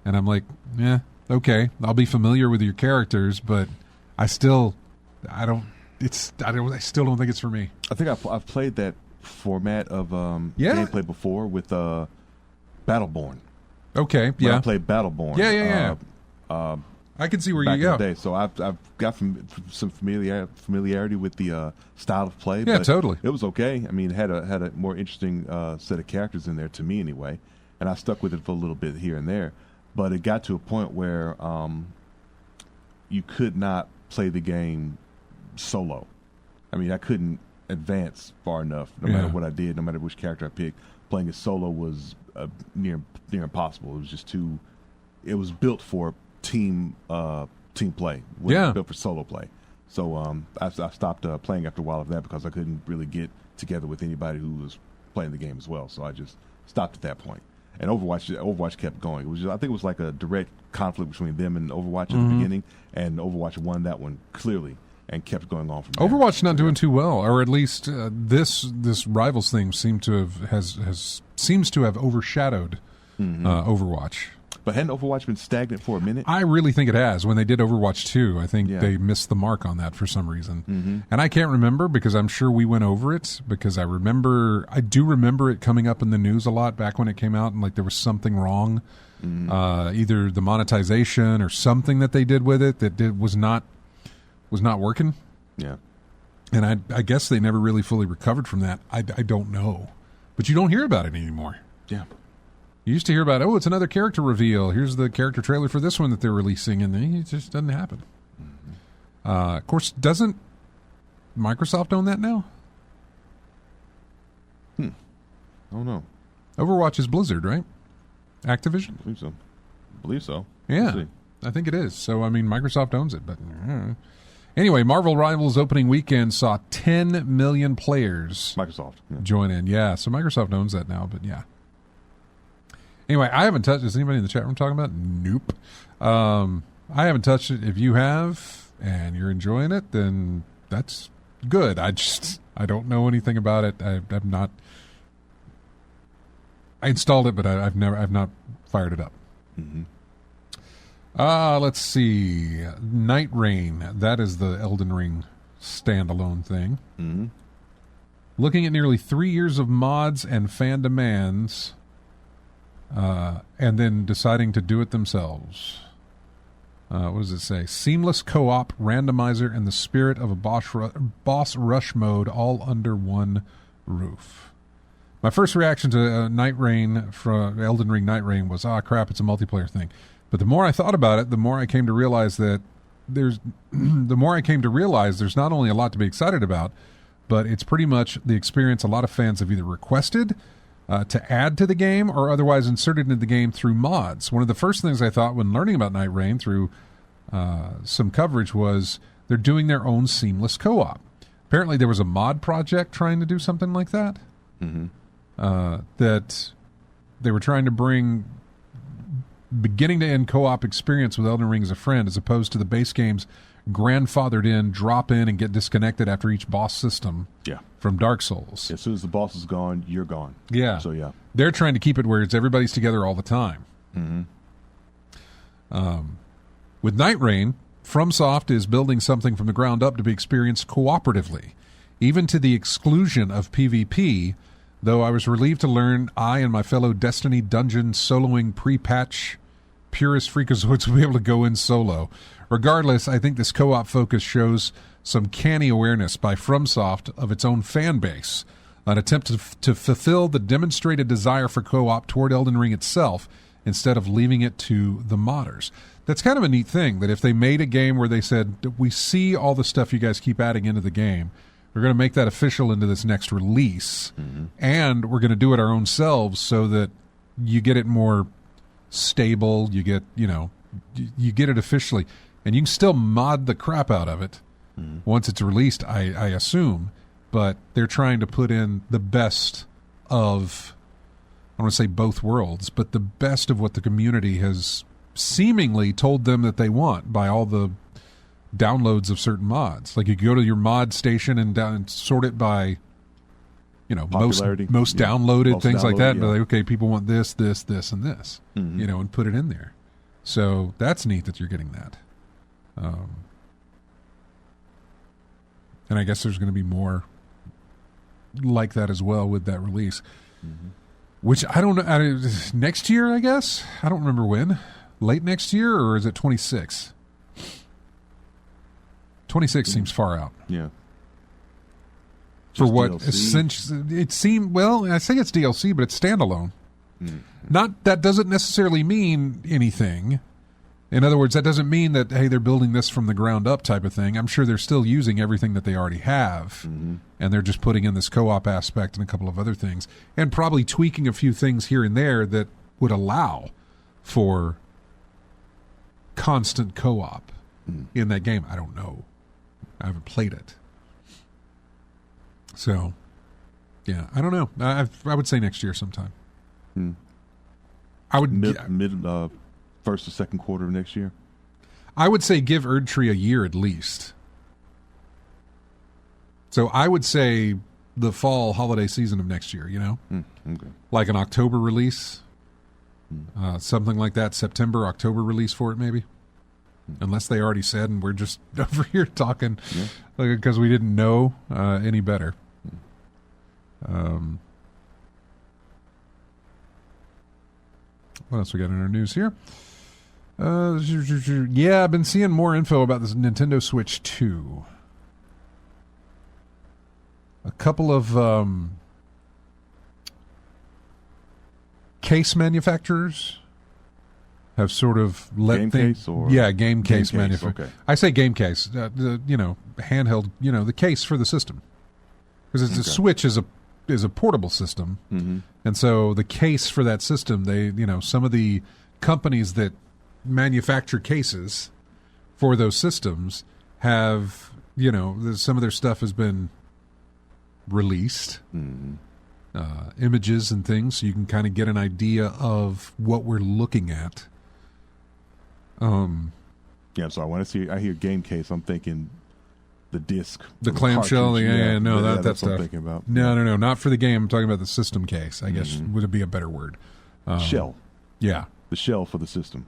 and I'm like, yeah, okay, I'll be familiar with your characters, but I still don't think it's for me. I think I've played that format of gameplay before with Battleborn. Okay, when I played Battleborn. Yeah. I can see where back you go. In the day. So I've got some familiarity with the style of play. Yeah, but totally. It was okay. I mean, it had a more interesting set of characters in there to me anyway, and I stuck with it for a little bit here and there. But it got to a point where you could not play the game solo. I mean, I couldn't advance far enough, no matter what I did, no matter which character I picked. Playing it solo was near impossible. It was just too. It was built for team play. Wasn't built for solo play. So I stopped playing after a while of that because I couldn't really get together with anybody who was playing the game as well. So I just stopped at that point. And Overwatch kept going. It was I think it was like a direct conflict between them and Overwatch at the beginning, and Overwatch won that one clearly and kept going on from there. Overwatch not doing too well, or at least this Rivals thing seems to have overshadowed Overwatch. But hadn't Overwatch been stagnant for a minute? I really think it has. When they did Overwatch 2, I think they missed the mark on that for some reason. And I can't remember because I'm sure we went over it because I do remember it coming up in the news a lot back when it came out and like there was something wrong. Either the monetization or something that they did with it that was not working. Yeah. And I guess they never really fully recovered from that. I don't know. But you don't hear about it anymore. Yeah. You used to hear about, it's another character reveal. Here's the character trailer for this one that they're releasing, and it just doesn't happen. Of course, doesn't Microsoft own that now? I don't know. Overwatch is Blizzard, right? Activision? I believe so. Yeah, I think it is. So, I mean, Microsoft owns it. But anyway, Marvel Rivals opening weekend saw 10 million players Microsoft join in. Yeah, so Microsoft owns that now, but yeah. Anyway, I haven't touched it. Is anybody in the chat room talking about it? Nope. I haven't touched it. If you have and you're enjoying it, then that's good. I don't know anything about it. I've not. I installed it, but I've not fired it up. Let's see. Night Rain. That is the Elden Ring standalone thing. Looking at nearly 3 years of mods and fan demands. And then deciding to do it themselves. What does it say? Seamless co-op, randomizer, and the spirit of a boss rush mode all under one roof. My first reaction to Night Rain from Elden Ring Night Rain was, crap, it's a multiplayer thing. But the more I thought about it, the more I came to realize that there's not only a lot to be excited about, but it's pretty much the experience a lot of fans have either requested to add to the game or otherwise inserted into the game through mods. One of the first things I thought when learning about Night Rain through some coverage was they're doing their own seamless co-op. Apparently there was a mod project trying to do something like that. That they were trying to bring beginning to end co-op experience with Elden Ring as a friend as opposed to the base game's grandfathered in, drop in, and get disconnected after each boss system from Dark Souls. As soon as the boss is gone, you're gone. Yeah. So, yeah. They're trying to keep it where it's everybody's together all the time. With Night Rain, FromSoft is building something from the ground up to be experienced cooperatively. even to the exclusion of PvP, though I was relieved to learn I and my fellow Destiny dungeon soloing pre-patch purist freakazoids will be able to go in solo. Regardless, I think this co-op focus shows some canny awareness by FromSoft of its own fan base, an attempt to fulfill the demonstrated desire for co-op toward Elden Ring itself instead of leaving it to the modders. That's kind of a neat thing, that if they made a game where they said, we see all the stuff you guys keep adding into the game, we're going to make that official into this next release, and we're going to do it our own selves so that you get it more stable, you get it officially, and you can still mod the crap out of it once it's released, I assume, but they're trying to put in the best of, I don't want to say both worlds, but the best of what the community has seemingly told them that they want by all the downloads of certain mods. Like you go to your mod station and sort it by, most downloaded, things like that. Yeah. But like, okay, people want this, this, this, and this, and put it in there. So that's neat that you're getting that. And I guess there's going to be more like that as well with that release, which I don't know. Next year, I guess. I don't remember when. Late next year, or is it 26? 26 seems far out. Yeah. For what essentially it seemed, well, I say it's DLC, but it's standalone. Not that doesn't necessarily mean anything. In other words, that doesn't mean that, hey, they're building this from the ground up type of thing. I'm sure they're still using everything that they already have, and they're just putting in this co-op aspect and a couple of other things, and probably tweaking a few things here and there that would allow for constant co-op in that game. I don't know. I haven't played it. So, yeah, I don't know. I would say next year sometime. I would mid first or second quarter of next year. I would say give Erdtree a year at least. So I would say the fall holiday season of next year. Okay. Like an October release, something like that. September, October release for it, maybe. Unless they already said, and we're just over here talking because we didn't know any better. What else we got in our news here? Yeah, I've been seeing more info about this Nintendo Switch 2. A couple of case manufacturers have sort of let game things... case or game case manufacturer. Okay. I say game case. The handheld, the case for the system. Because the Switch is a portable system. And so the case for that system, they, some of the companies that manufacture cases for those systems have, some of their stuff has been released. Images and things, so you can kind of get an idea of what we're looking at. So I hear game case, I'm thinking the disc, the clamshell. That's what I'm thinking about. No, not for the game. I'm talking about the system case, I guess would it be a better word. Shell. Yeah. The shell for the system.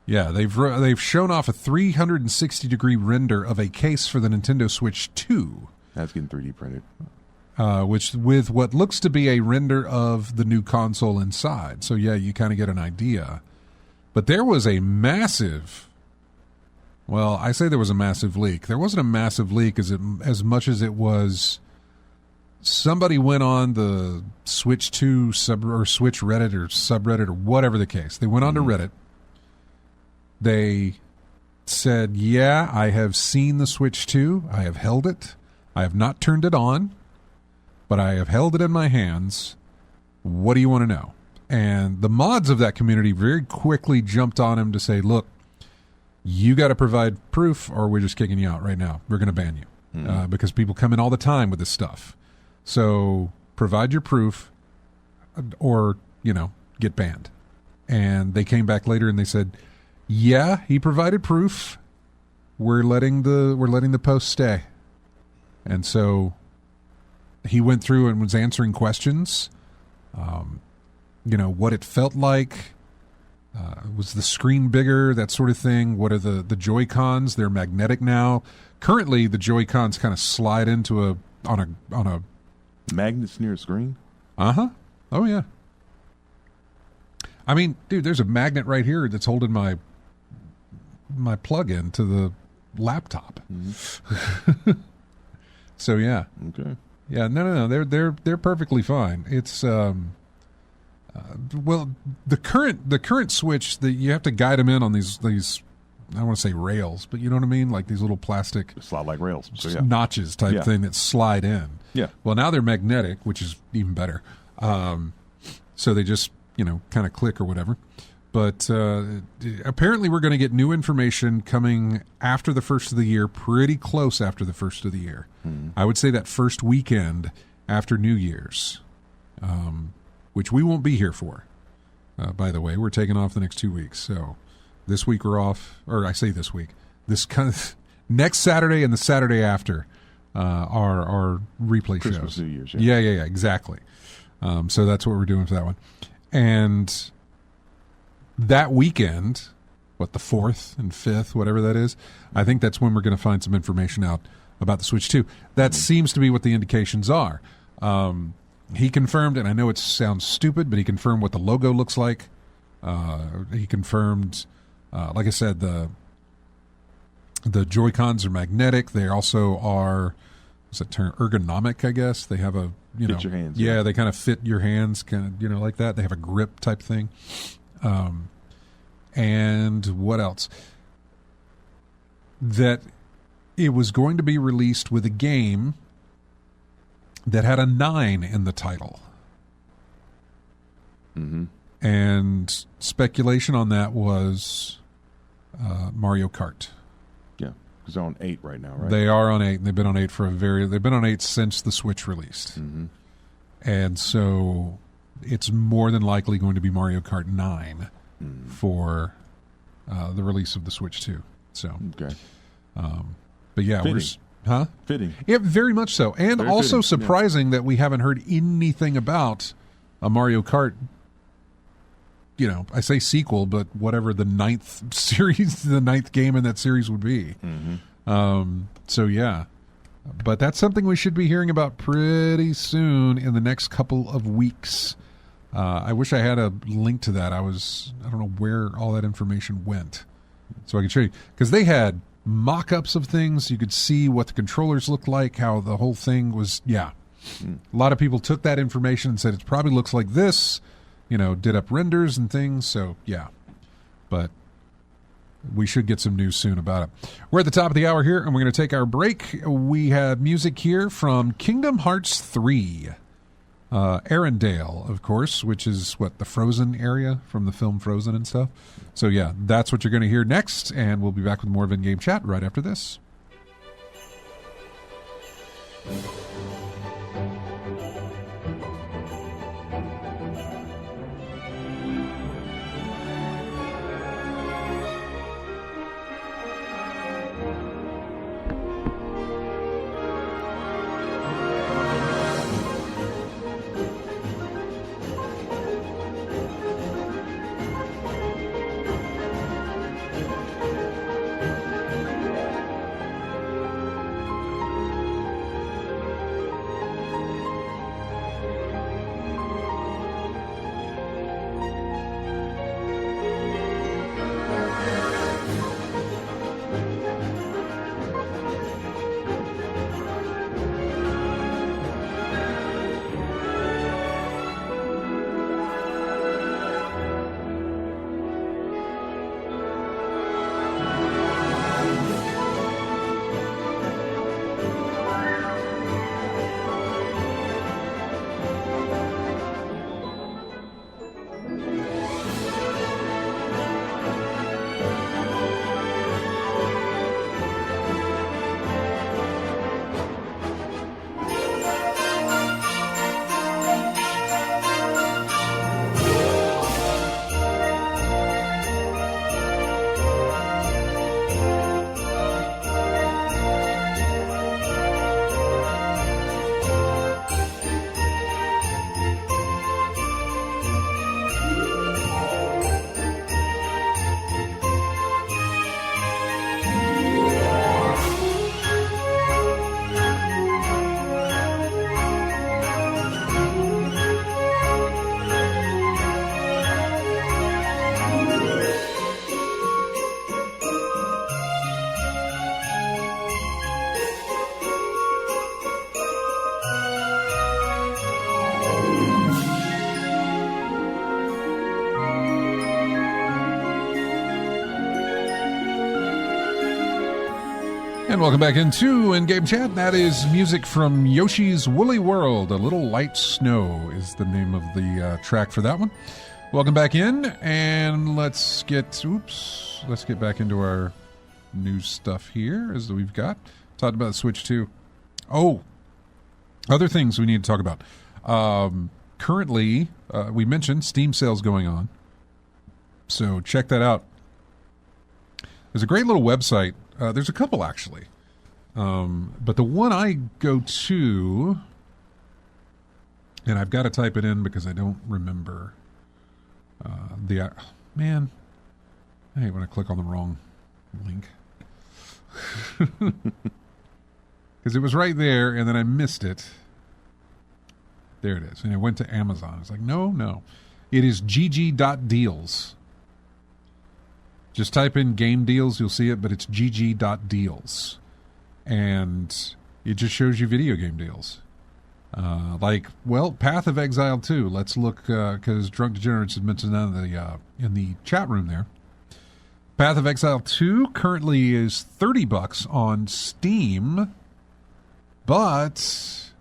Yeah, they've shown off a 360-degree render of a case for the Nintendo Switch 2. That's getting 3D printed. Which with what looks to be a render of the new console inside. So yeah, you kind of get an idea. But there was a massive... Well, I say there was a massive leak. There wasn't a massive leak as much as it was... Somebody went on the Switch 2 or Switch Reddit or subreddit or whatever the case. They went on to Reddit. They said, yeah, I have seen the Switch 2. I have held it. I have not turned it on, but I have held it in my hands. What do you want to know? And the mods of that community very quickly jumped on him to say, look, you got to provide proof or we're just kicking you out right now. We're going to ban you because people come in all the time with this stuff. So provide your proof or, get banned. And they came back later and they said, yeah, he provided proof. We're letting the post stay. And so he went through and was answering questions, what it felt like, Was the screen bigger, that sort of thing? What are the Joy-Cons? They're magnetic now. Currently, the Joy-Cons kind of slide into on a magnets near a screen. Oh yeah. I mean, dude, there's a magnet right here that's holding my plug-in to the laptop. Mm-hmm. So yeah. Okay. Yeah, no. They're perfectly fine. It's well, the current Switch, you have to guide them in on these I don't want to say rails, but you know what I mean, like these little plastic slide like rails, so, yeah. notches type thing that slide in. Yeah. Well, now they're magnetic, which is even better. So they just kind of click or whatever. But apparently we're going to get new information coming after the first of the year, pretty close after the first of the year. Mm-hmm. I would say that first weekend after New Year's, which we won't be here for. By the way, we're taking off the next 2 weeks. So this week we're off, or I say this week, this kind of next Saturday and the Saturday after our replay Christmas, shows. New Year's, yeah, exactly. So that's what we're doing for that one. And that weekend, the 4th and 5th, whatever that is, I think that's when we're going to find some information out about the Switch 2. That seems to be what the indications are. He confirmed, and I know it sounds stupid, but he confirmed what the logo looks like. He confirmed, like I said, the Joy-Cons are magnetic. They also are, what's that term, ergonomic, I guess. They have a, fit your hands. Yeah, they kind of fit your hands, kind of, like that. They have a grip type thing. And what else? That it was going to be released with a game that had a 9 in the title. Mm-hmm. And speculation on that was Mario Kart. Yeah, because they're on 8 right now, right? They are on 8, and they've been on 8 they've been on 8 since the Switch released. Mm-hmm. And so it's more than likely going to be Mario Kart 9 for the release of the Switch 2. So, okay. But yeah, Fitting. Yeah, very much so. And very also fitting. surprising that we haven't heard anything about a Mario Kart, I say sequel, but whatever the 9th series, the 9th game in that series would be. Mm-hmm. So yeah. But that's something we should be hearing about pretty soon in the next couple of weeks. I wish I had a link to that. I don't know where all that information went, so I could show you, because they had mock-ups of things. You could see what the controllers looked like, how the whole thing was. Yeah, a lot of people took that information and said it probably looks like this. Did up renders and things. So yeah, but we should get some news soon about it. We're at the top of the hour here, and we're going to take our break. We have music here from Kingdom Hearts 3. Arendelle, of course, which is the Frozen area from the film Frozen and stuff. So yeah, that's what you're going to hear next, and we'll be back with more of In-Game Chat right after this. And welcome back into In-Game Chat. That is music from Yoshi's Woolly World. A Little Light Snow is the name of the track for that one. Welcome back in, and let's get back into our news stuff here as we've got. Talked about the Switch 2. Oh, other things we need to talk about. Currently, we mentioned Steam sales going on. So check that out. There's a great little website. There's a couple, actually. But the one I go to, and I've got to type it in because I don't remember man, I hate when I click on the wrong link. Because it was right there, and then I missed it. There it is. And it went to Amazon. It's like, no. It is gg.deals. Just type in game deals, you'll see it, but it's gg.deals. And it just shows you video game deals. Path of Exile 2. Let's look, because Drunk Degenerates had mentioned that in the chat room there. Path of Exile 2 currently is $30 on Steam, but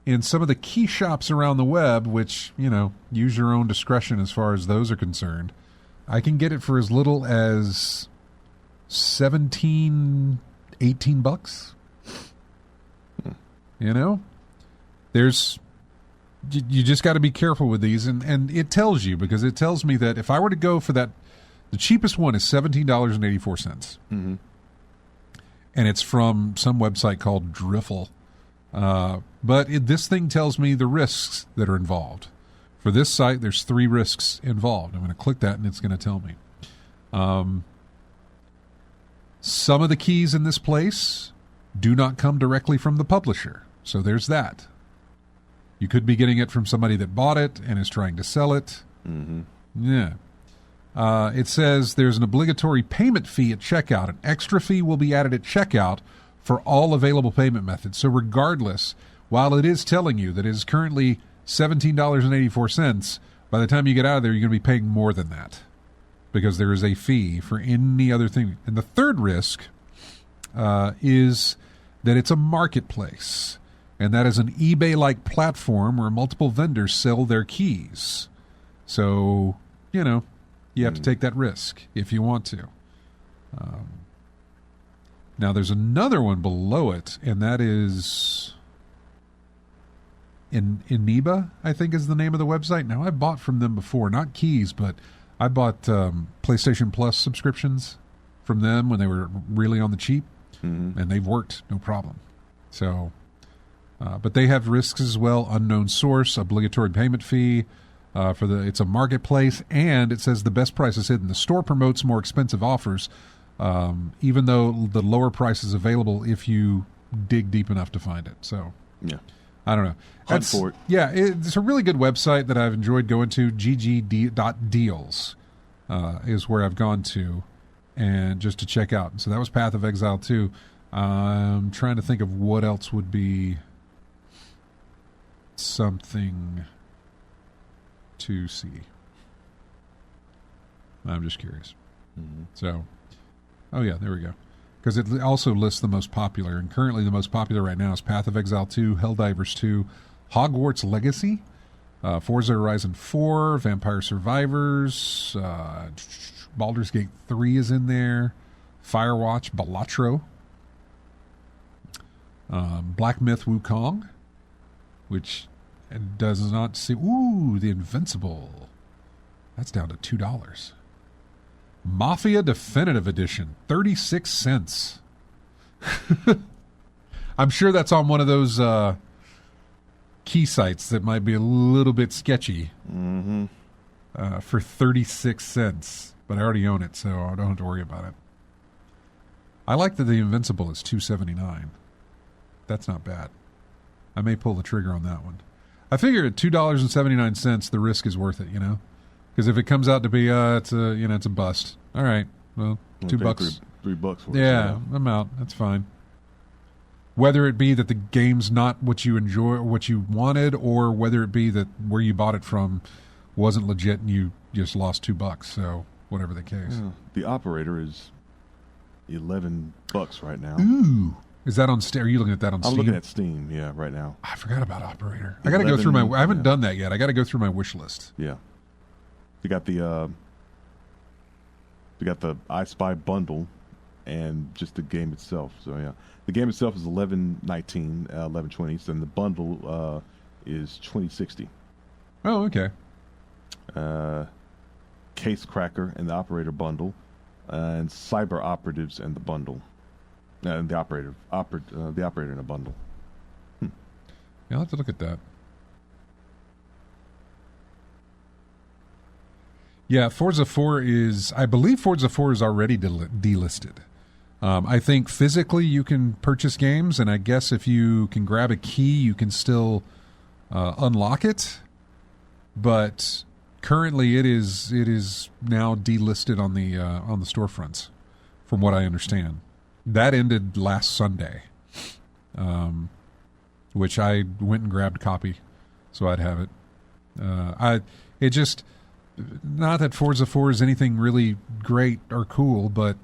in some of the key shops around the web, which, use your own discretion as far as those are concerned, I can get it for as little as $17, $18. You just got to be careful with these, and it tells you, because it tells me that if I were to go for that, the cheapest one is $17.84. Mm-hmm. And it's from some website called Driffle. But this thing tells me the risks that are involved. For this site, there's 3 risks involved. I'm going to click that, and it's going to tell me. Some of the keys in this place do not come directly from the publisher. So there's that. You could be getting it from somebody that bought it and is trying to sell it. Mm-hmm. Yeah. It says there's an obligatory payment fee at checkout. An extra fee will be added at checkout for all available payment methods. So regardless, while it is telling you that it is currently $17.84, by the time you get out of there, you're going to be paying more than that, because there is a fee for any other thing. And the third risk is that it's a marketplace, and that is an eBay-like platform where multiple vendors sell their keys. So, you have to take that risk if you want to. Now, there's another one below it, and that is Iniba, I think is the name of the website. Now, I've bought from them before, not keys, but I bought PlayStation Plus subscriptions from them when they were really on the cheap, and they've worked no problem. So, but they have risks as well: unknown source, obligatory payment fee. It's a marketplace, and it says the best price is hidden. The store promotes more expensive offers, even though the lower price is available if you dig deep enough to find it. So, yeah, I don't know. Hunt for it. Yeah, it's a really good website that I've enjoyed going to. gg.deals is where I've gone to, and just to check out. So that was Path of Exile 2. I'm trying to think of what else would be something to see. I'm just curious. So, oh yeah, there we go. Because it also lists the most popular, and currently the most popular right now is Path of Exile 2, Helldivers 2, Hogwarts Legacy, Forza Horizon 4, Vampire Survivors, Baldur's Gate 3 is in there, Firewatch, Balatro, Black Myth Wukong, which does not see... Ooh, The Invincible. That's down to $2. Mafia Definitive Edition, 36 cents. I'm sure that's on one of those key sites that might be a little bit sketchy for 36 cents. But I already own it, so I don't have to worry about it. I like that The Invincible is $2.79. That's not bad. I may pull the trigger on that one. I figure at $2.79, the risk is worth it, Because if it comes out to be, it's a bust. All right, well, $2. $3 for it. Yeah, I'm out. That's fine. Whether it be that the game's not what you enjoy or what you wanted, or whether it be that where you bought it from wasn't legit and you just lost $2. So whatever the case. Yeah. The operator is $11 right now. Ooh. Is that on Steam? Are you looking at that on Steam? I'm looking at Steam, yeah, right now. I forgot about Operator. I got to go through I haven't done that yet. I got to go through my wish list. Yeah. We got the I Spy bundle and just the game itself. So yeah. The game itself is $11.19, $11.20, and the bundle is $20.60. Oh, okay. Case Cracker and the Operator bundle, and Cyber Operatives and the bundle. And the operator in a bundle. Yeah, I'll have to look at that. Yeah, I believe Forza 4 is already delisted. I think physically you can purchase games, and I guess if you can grab a key, you can still unlock it. But currently, it is now delisted on the storefronts, from what I understand. That ended last Sunday, which I went and grabbed a copy, so I'd have it. Not that Forza 4 is anything really great or cool, but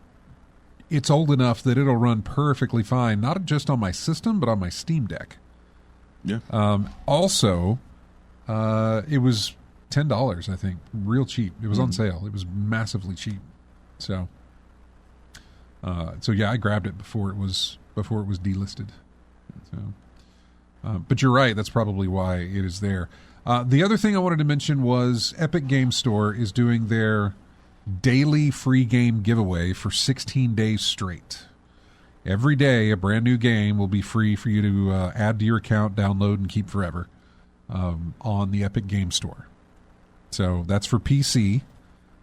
it's old enough that it'll run perfectly fine, not just on my system, but on my Steam Deck. Yeah. Also, it was $10, I think, real cheap. It was on sale. It was massively cheap. So yeah, I grabbed it before it was delisted. So, but you're right. That's probably why it is there. The other thing I wanted to mention was Epic Game Store is doing their daily free game giveaway for 16 days straight. Every day, a brand new game will be free for you to add to your account, download, and keep forever on the Epic Game Store. So that's for PC.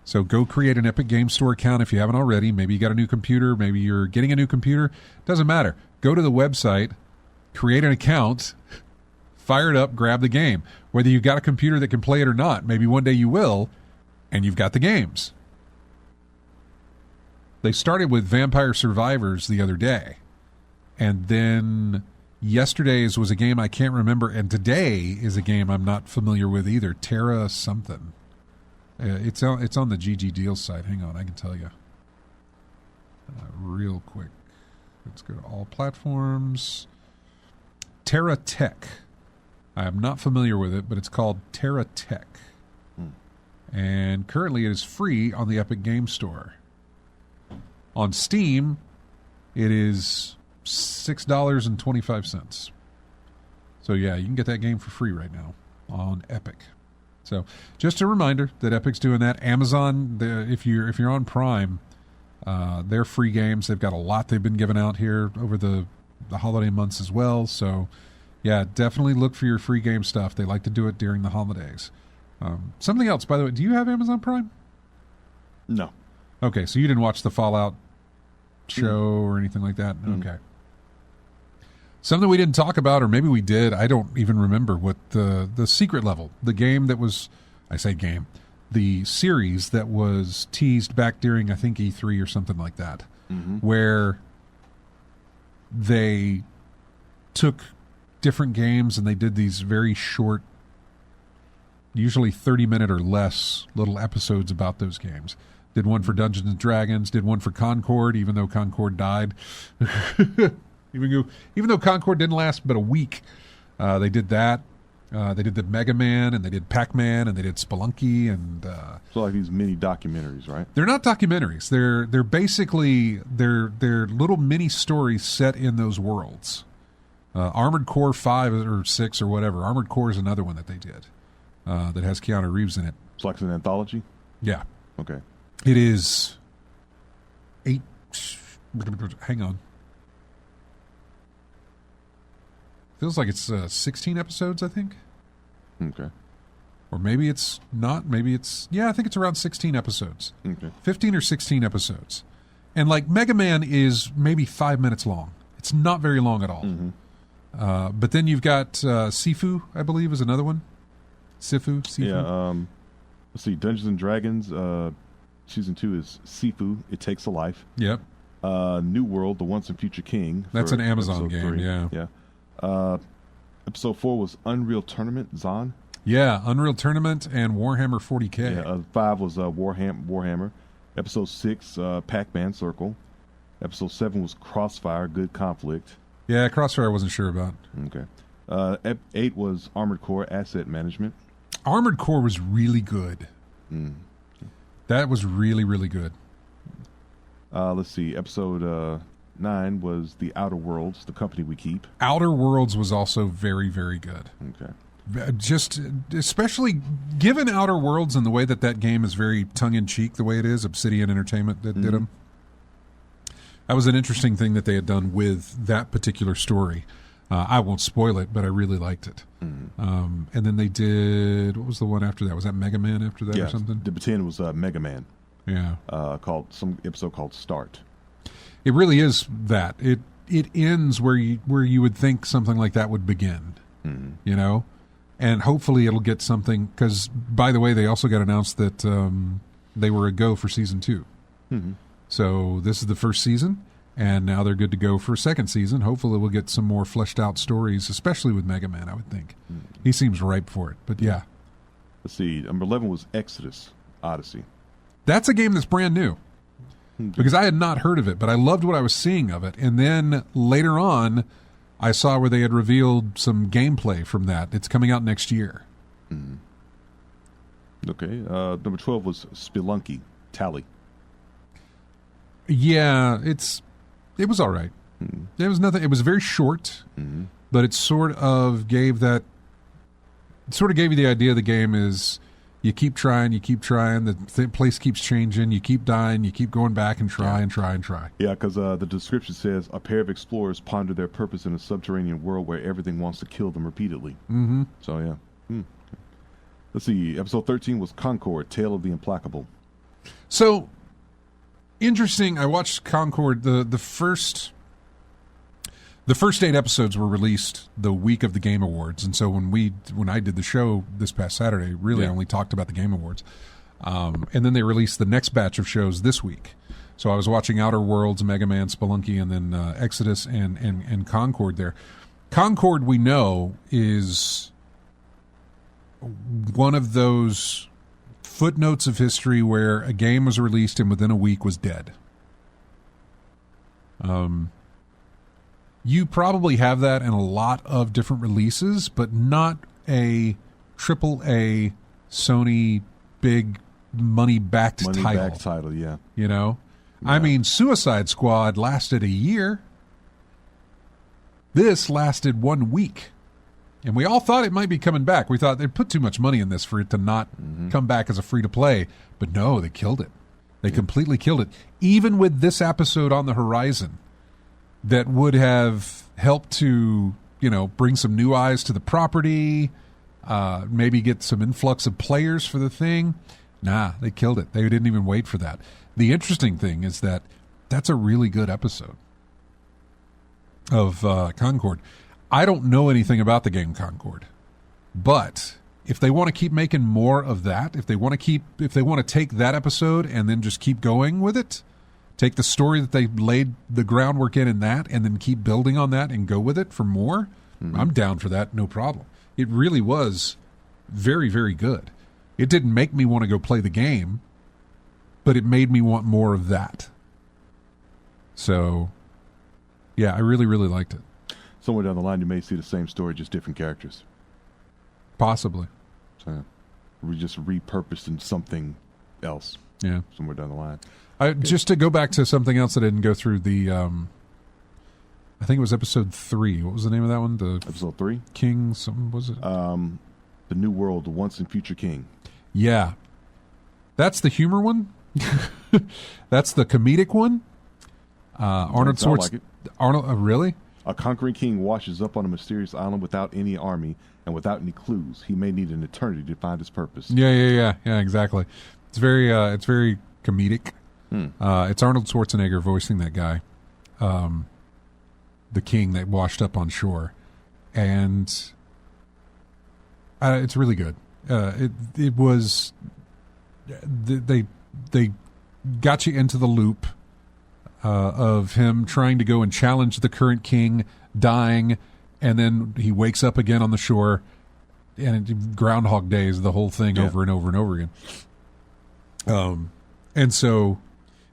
So go create an Epic Game Store account if you haven't already. Maybe you got a new computer. Maybe you're getting a new computer. Doesn't matter. Go to the website, create an account, fire it up, grab the game. Whether you've got a computer that can play it or not, maybe one day you will, and you've got the games. They started with Vampire Survivors the other day, and then yesterday's was a game I can't remember, and today is a game I'm not familiar with either. Terra something. It's on the GG Deals site. Hang on, I can tell you real quick. Let's go to all platforms. Terra Tech. I am not familiar with it, but it's called Terra Tech. And currently it is free on the Epic Game Store. On Steam, it is $6.25. So yeah, you can get that game for free right now on Epic. So just a reminder that Epic's doing that. Amazon, if you're on Prime, they're free games. They've got a lot they've been giving out here over the holiday months as well. So yeah, definitely look for your free game stuff. They like to do it during the holidays. Something else, by the way, do you have Amazon Prime? No. Okay, so you didn't watch the Fallout show or anything like that? Okay. Something we didn't talk about, or maybe we did, I don't even remember, what the Secret Level, the game that was, I say game, the series that was teased back during, I think, E3 or something like that, where they took different games and they did these very short, usually 30-minute or less little episodes about those games. Did one for Dungeons and Dragons, did one for Concord, even though Concord died. Even though Concord didn't last but a week, they did that. They did the Mega Man, and they did Pac-Man, and they did Spelunky, and so like these mini documentaries, right? They're not documentaries. They're basically they're little mini stories set in those worlds. Armored Core 5 or 6 or whatever. Armored Core is another one that they did that has Keanu Reeves in it. It's like an anthology? Yeah. Okay. It is 8. Hang on. Feels like it's 16 episodes, I think. Okay. Or maybe it's not. Maybe it's... Yeah, I think it's around 16 episodes. Okay. 15 or 16 episodes. And like Mega Man is maybe 5 minutes long. It's not very long at all. But then you've got Sifu, I believe, is another one. Sifu. Yeah. Let's see. Dungeons and Dragons, season 2 is Sifu, It Takes a Life. Yep. New World, The Once and Future King. That's an Amazon game, 3. yeah. Yeah. Episode 4 was Unreal Tournament, Zon. Yeah, Unreal Tournament and Warhammer 40K. Yeah, 5 was Warhammer. Episode 6, Pac-Man Circle. Episode 7 was Crossfire, Good Conflict. Yeah, Crossfire I wasn't sure about. Okay. 8 was Armored Core, Asset Management. Armored Core was really good. That was really, really good. Let's see. Episode 9 was The Outer Worlds, The Company We Keep. Outer Worlds was also very, very good. Okay. Just, especially given Outer Worlds and the way that game is very tongue-in-cheek, the way it is, Obsidian Entertainment that did them. That was an interesting thing that they had done with that particular story. I won't spoil it, but I really liked it. And then they did, what was the one after that? Was that Mega Man after that or something? Number 10 was Mega Man. Yeah. Called some episode called Start. It really is that. It ends where you would think something like that would begin. You know? And hopefully it'll get something, because, by the way, they also got announced that they were a go for season 2. So this is the first season, and now they're good to go for a second season. Hopefully we'll get some more fleshed out stories, especially with Mega Man, I would think. He seems ripe for it, but yeah. Let's see. Number 11 was Exodus, Odyssey. That's a game that's brand new, because I had not heard of it, but I loved what I was seeing of it. And then later on, I saw where they had revealed some gameplay from that. It's coming out next year. Okay. Number 12 was Spelunky, Tally. Yeah, it was all right. It was nothing. It was very short, but it sort of gave you the idea of the game is you keep trying, the place keeps changing, you keep dying, you keep going back and try and try and try. Yeah, because the description says a pair of explorers ponder their purpose in a subterranean world where everything wants to kill them repeatedly. So, yeah. Let's see. Episode 13 was Concord, Tale of the Implacable. So, interesting. I watched Concord. The first 8 episodes were released the week of the Game Awards, and so when I did the show this past Saturday, I only talked about the Game Awards, and then they released the next batch of shows this week. So I was watching Outer Worlds, Mega Man, Spelunky, and then Exodus and Concord. There, Concord we know is one of those footnotes of history where a game was released and within a week was dead. You probably have that in a lot of different releases, but not a AAA Sony big money-backed title. Money-backed title, yeah. You know? Yeah. I mean, Suicide Squad lasted a year. This lasted 1 week. And we all thought it might be coming back. We thought they'd put too much money in this for it to not come back as a free-to-play. But no, they killed it. They completely killed it. Even with this episode on the horizon that would have helped to, bring some new eyes to the property, maybe get some influx of players for the thing. Nah, they killed it. They didn't even wait for that. The interesting thing is that that's a really good episode of Concord. I don't know anything about the game Concord, but if they want to keep making more of that, if they want to take that episode and then just keep going with it, take the story that they laid the groundwork in that, and then keep building on that and go with it for more, I'm down for that, no problem. It really was very, very good. It didn't make me want to go play the game, but it made me want more of that. So, yeah, I really, really liked it. Somewhere down the line, you may see the same story, just different characters. Possibly. So, we just repurposed in something else. Yeah. Somewhere down the line. Just to go back to something else that I didn't go through, I think it was episode 3. What was the name of that one? Episode 3? King, something, was it? The New World, the Once and Future King. Yeah. That's the humor one? That's the comedic one? Arnold Schwarzenegger. Like Arnold, really? A conquering king washes up on a mysterious island without any army and without any clues. He may need an eternity to find his purpose. Yeah, exactly. It's very comedic. It's Arnold Schwarzenegger voicing that guy, the king that washed up on shore, and it's really good. It was they got you into the loop of him trying to go and challenge the current king, dying, and then he wakes up again on the shore, and Groundhog Day is the whole thing over and over and over again. And so,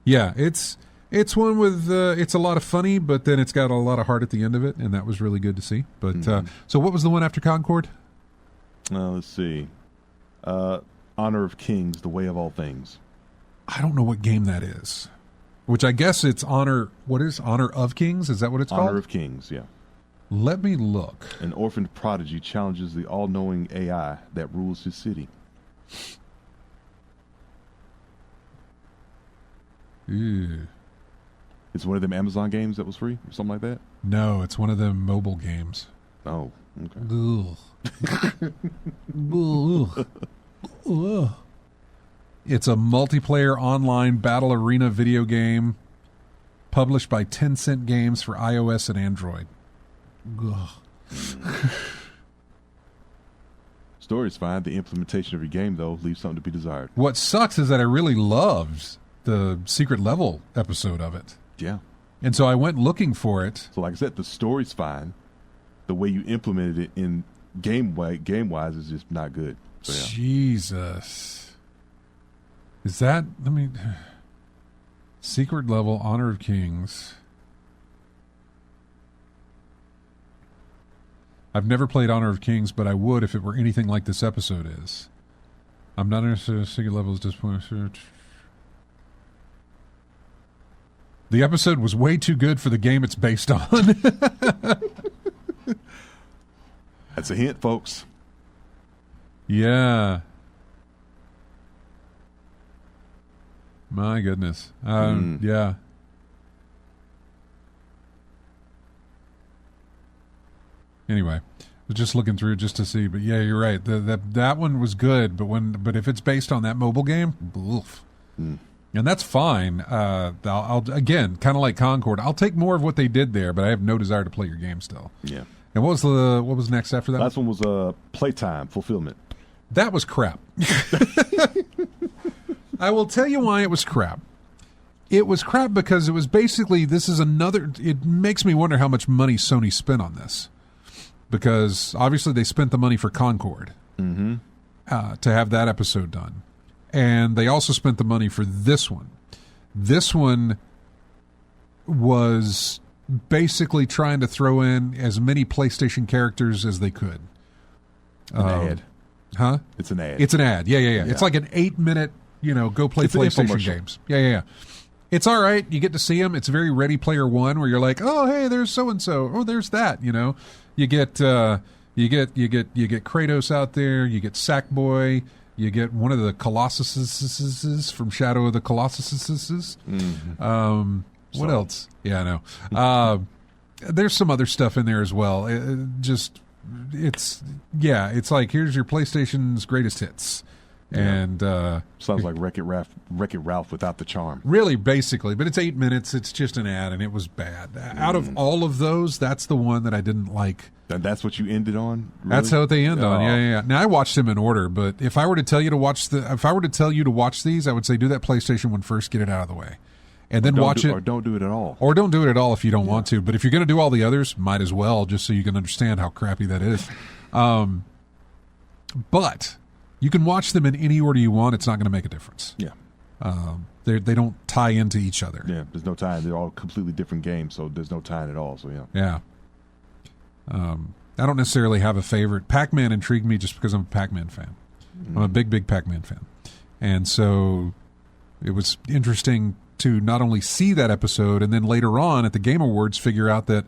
yeah, it's It's one with it's a lot of funny, but then it's got a lot of heart at the end of it, and that was really good to see. But so, what was the one after Concord? Let's see. Honor of Kings, The Way of All Things. I don't know what game that is. Which I guess it's Honor. What is Honor of Kings? Is that what it's called? Honor of Kings, yeah. Let me look. An orphaned prodigy challenges the all-knowing AI that rules his city. Ew. It's one of them Amazon games that was free, or something like that? No, it's one of them mobile games. Oh, okay. It's a multiplayer online battle arena video game published by Tencent Games for iOS and Android. Story's fine. The implementation of your game, though, leaves something to be desired. What sucks is that I really loved the secret level episode of it. Yeah. And so I went looking for it. So like I said, the story's fine. The way you implemented it in game-wise is just not good. So, yeah. Jesus. Is that, secret level, Honor of Kings. I've never played Honor of Kings, but I would if it were anything like this episode is. I'm not interested in secret levels at this point. The episode was way too good for the game it's based on. That's a hint, folks. Yeah. My goodness. Yeah. Anyway, I was just looking through just to see, but yeah, you're right. That one was good, but if it's based on that mobile game, oof. And that's fine. I'll again, kind of like Concord, I'll take more of what they did there, but I have no desire to play your game still. Yeah. And what was next after that? Last one was Playtime Fulfillment. That was crap. I will tell you why it was crap. It was crap because it was basically, it makes me wonder how much money Sony spent on this. Because obviously they spent the money for Concord to have that episode done. And they also spent the money for this one. This one was basically trying to throw in as many PlayStation characters as they could. An ad. Huh? It's an ad. It's an ad. Yeah. It's like an 8-minute, go play PlayStation games. Yeah. It's all right. You get to see them. It's very Ready Player One, where you're like, oh, hey, there's so and so. Oh, there's that. You get Kratos out there. You get Sackboy. You get one of the Colossuses from Shadow of the Colossuses. What else? Yeah, I know. There's some other stuff in there as well. It's like, here's your PlayStation's greatest hits. And sounds like Wreck-It Ralph without the charm. Really, basically, but it's 8 minutes. It's just an ad, and it was bad. Out of all of those, that's the one that I didn't like. And that's what you ended on? Really? That's how they end on. Yeah. Now I watched them in order, but if I were to tell you to watch these, I would say do that PlayStation one first, get it out of the way, and then watch it, or don't do it at all. Or don't do it at all if you don't want to. But if you're going to do all the others, might as well, just so you can understand how crappy that is. But you can watch them in any order you want. It's not going to make a difference. Yeah. They don't tie into each other. Yeah, there's no tie. They're all completely different games, so there's no tie at all. So, yeah. Yeah. I don't necessarily have a favorite. Pac-Man intrigued me just because I'm a Pac-Man fan. I'm a big Pac-Man fan. And so it was interesting to not only see that episode and then later on at the Game Awards figure out that,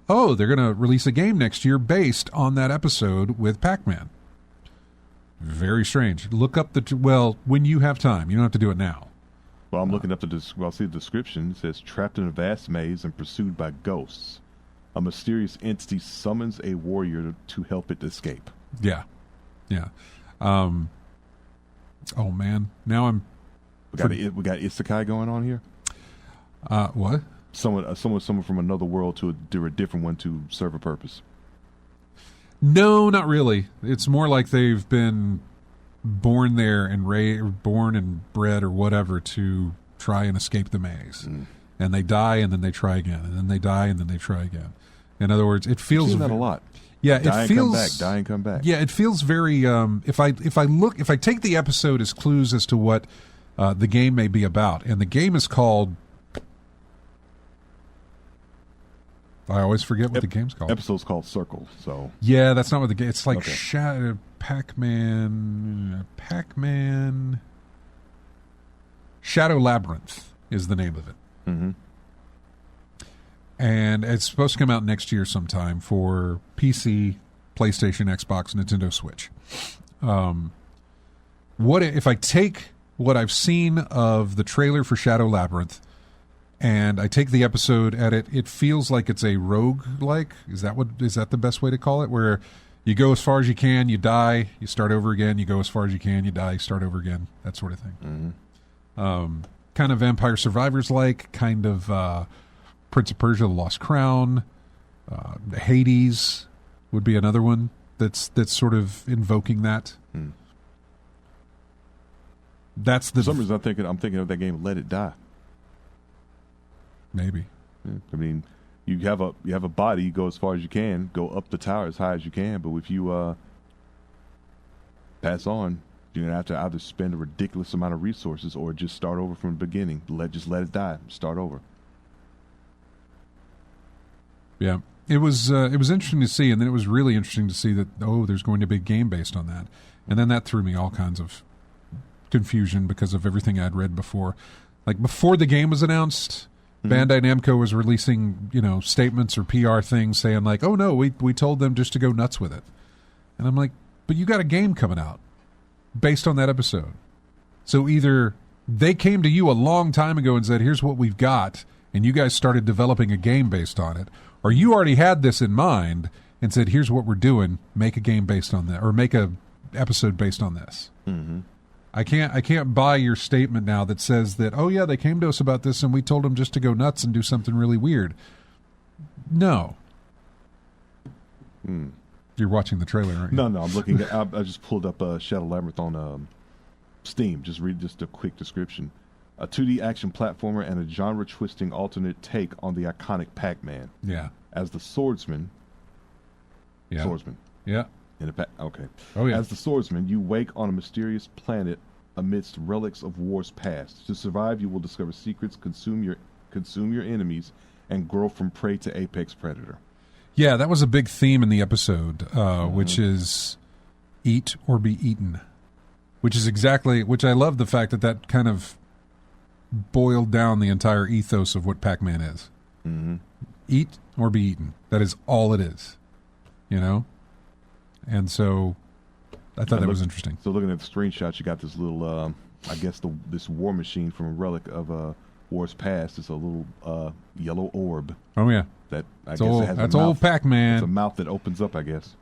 oh, they're going to release a game next year based on that episode with Pac-Man. Very strange. Look up when you have time. You don't have to do it now. Well, I'm looking up see the description. It says, trapped in a vast maze and pursued by ghosts. A mysterious entity summons a warrior to help it escape. Yeah. Oh man, now I'm. We got isekai going on here. What? Someone from another world to do a different one to serve a purpose. No, not really. It's more like they've been born there and born and bred or whatever to try and escape the maze. And they die, and then they try again, and then they die, and then they try again. In other words, it feels that a lot. Yeah, die it feels die and come back. Yeah, it feels very. If I take the episode as clues as to what the game may be about, and the game is called I always forget what the game's called. Episode's called Circle. So yeah, that's not what the game. It's like Okay. Pac-Man. Shadow Labyrinth is the name of it. Mm-hmm. And it's supposed to come out next year sometime for PC, PlayStation, Xbox, Nintendo Switch. What if I take what I've seen of the trailer for Shadow Labyrinth and I take the episode at it, it feels like it's a rogue-like. Is that the best way to call it? Where you go as far as you can, you die, you start over again, you go as far as you can, you die, you start over again, that sort of thing. Mm-hmm. Kind of Vampire Survivors-like, kind of Prince of Persia: The Lost Crown, Hades would be another one that's sort of invoking that. Mm. That's the For some reason, I'm thinking of that game, Let It Die. maybe. Yeah. I mean, you have a body, you go as far as you can, go up the tower as high as you can, but if you pass on, you're gonna have to either spend a ridiculous amount of resources or just start over from the beginning. Just let it die, start over. Yeah, it was interesting to see, and then it was really interesting to see that there's going to be a game based on that, and then that threw me all kinds of confusion because of everything I'd read before. Like before the game was announced, Bandai Namco was releasing statements or PR things saying like, "Oh no, we told them just to go nuts with it," and I'm like, "But you got a game coming out based on that episode, so either they came to you a long time ago and said, 'Here's what we've got,' and you guys started developing a game based on it." Or you already had this in mind and said, "Here's what we're doing. Make a game based on that, or make a episode based on this." Mm-hmm. I can't buy your statement now that says that, "Oh yeah, they came to us about this and we told them just to go nuts and do something really weird." No. Mm. You're watching the trailer, aren't you? No, I'm looking at. I just pulled up Shadow Labyrinth on Steam. Just read a quick description. A 2D action platformer and a genre-twisting alternate take on the iconic Pac-Man. Yeah. As the swordsman. Yeah. Swordsman. Yeah. Okay. Oh yeah. As the swordsman, you wake on a mysterious planet amidst relics of wars past. To survive, you will discover secrets, consume your enemies, and grow from prey to apex predator. Yeah, that was a big theme in the episode, which is eat or be eaten. Which I love the fact that kind of boiled down the entire ethos of what Pac-Man is. Mm-hmm. Eat or be eaten. That is all it is. And so I thought that was interesting. So looking at the screenshots, you got this little, this war machine from a relic of Wars Past. It's a little yellow orb. Oh yeah. That That's old Pac-Man. It's a mouth that opens up, I guess.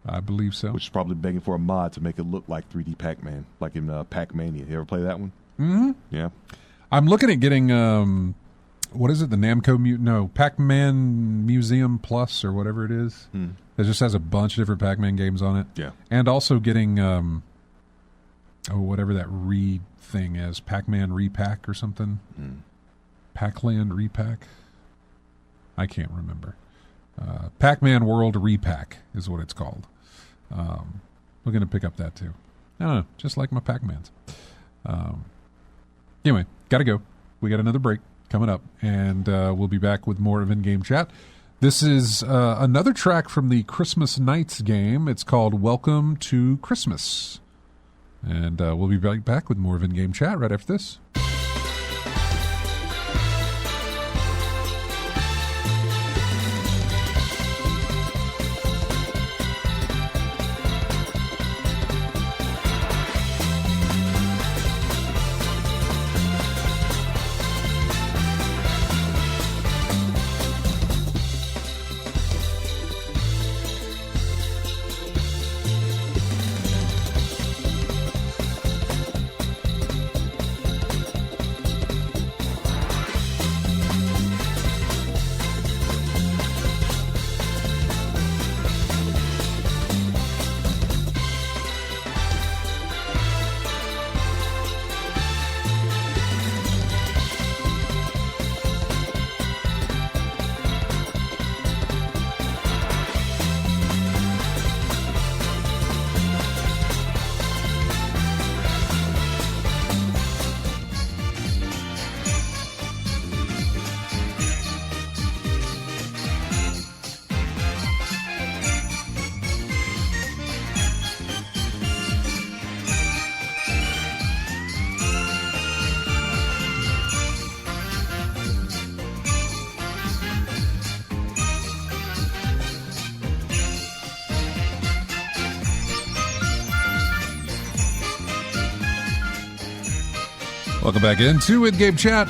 I believe so. Which is probably begging for a mod to make it look like 3D Pac-Man, like in Pac-Mania. You ever play that one? Mm-hmm. Yeah. I'm looking at getting, what is it, the Namco Pac-Man Museum Plus or whatever it is. It just has a bunch of different Pac-Man games on it. Yeah. And also getting, whatever that thing is, Pac-Man Repack or something. Pac-Land Repack? I can't remember. Pac-Man World Repack is what it's called. We're going to pick up that too. I don't know, just like my Pac-Mans. Anyway, got to go. We got another break coming up, and we'll be back with more of In-Game Chat. This is another track from the Christmas Nights game. It's called Welcome to Christmas. And we'll be right back with more of In-Game Chat right after this. Welcome back into In-Game Chat.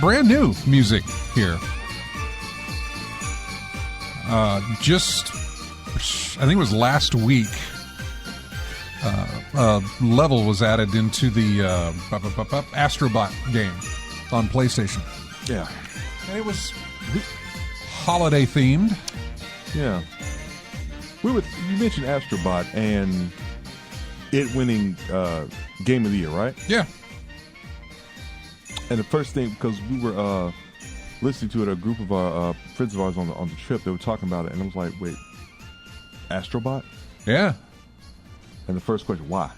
Brand new music here. Just, I think it was last week, level was added into the Astrobot game on PlayStation. Yeah. And it was holiday themed. Yeah. You mentioned Astrobot and it winning Game of the Year, right? Yeah. And the first thing, because we were listening to it, a group of our friends of ours on the trip, they were talking about it, and I was like, wait, Astrobot? Yeah. And the first question, why?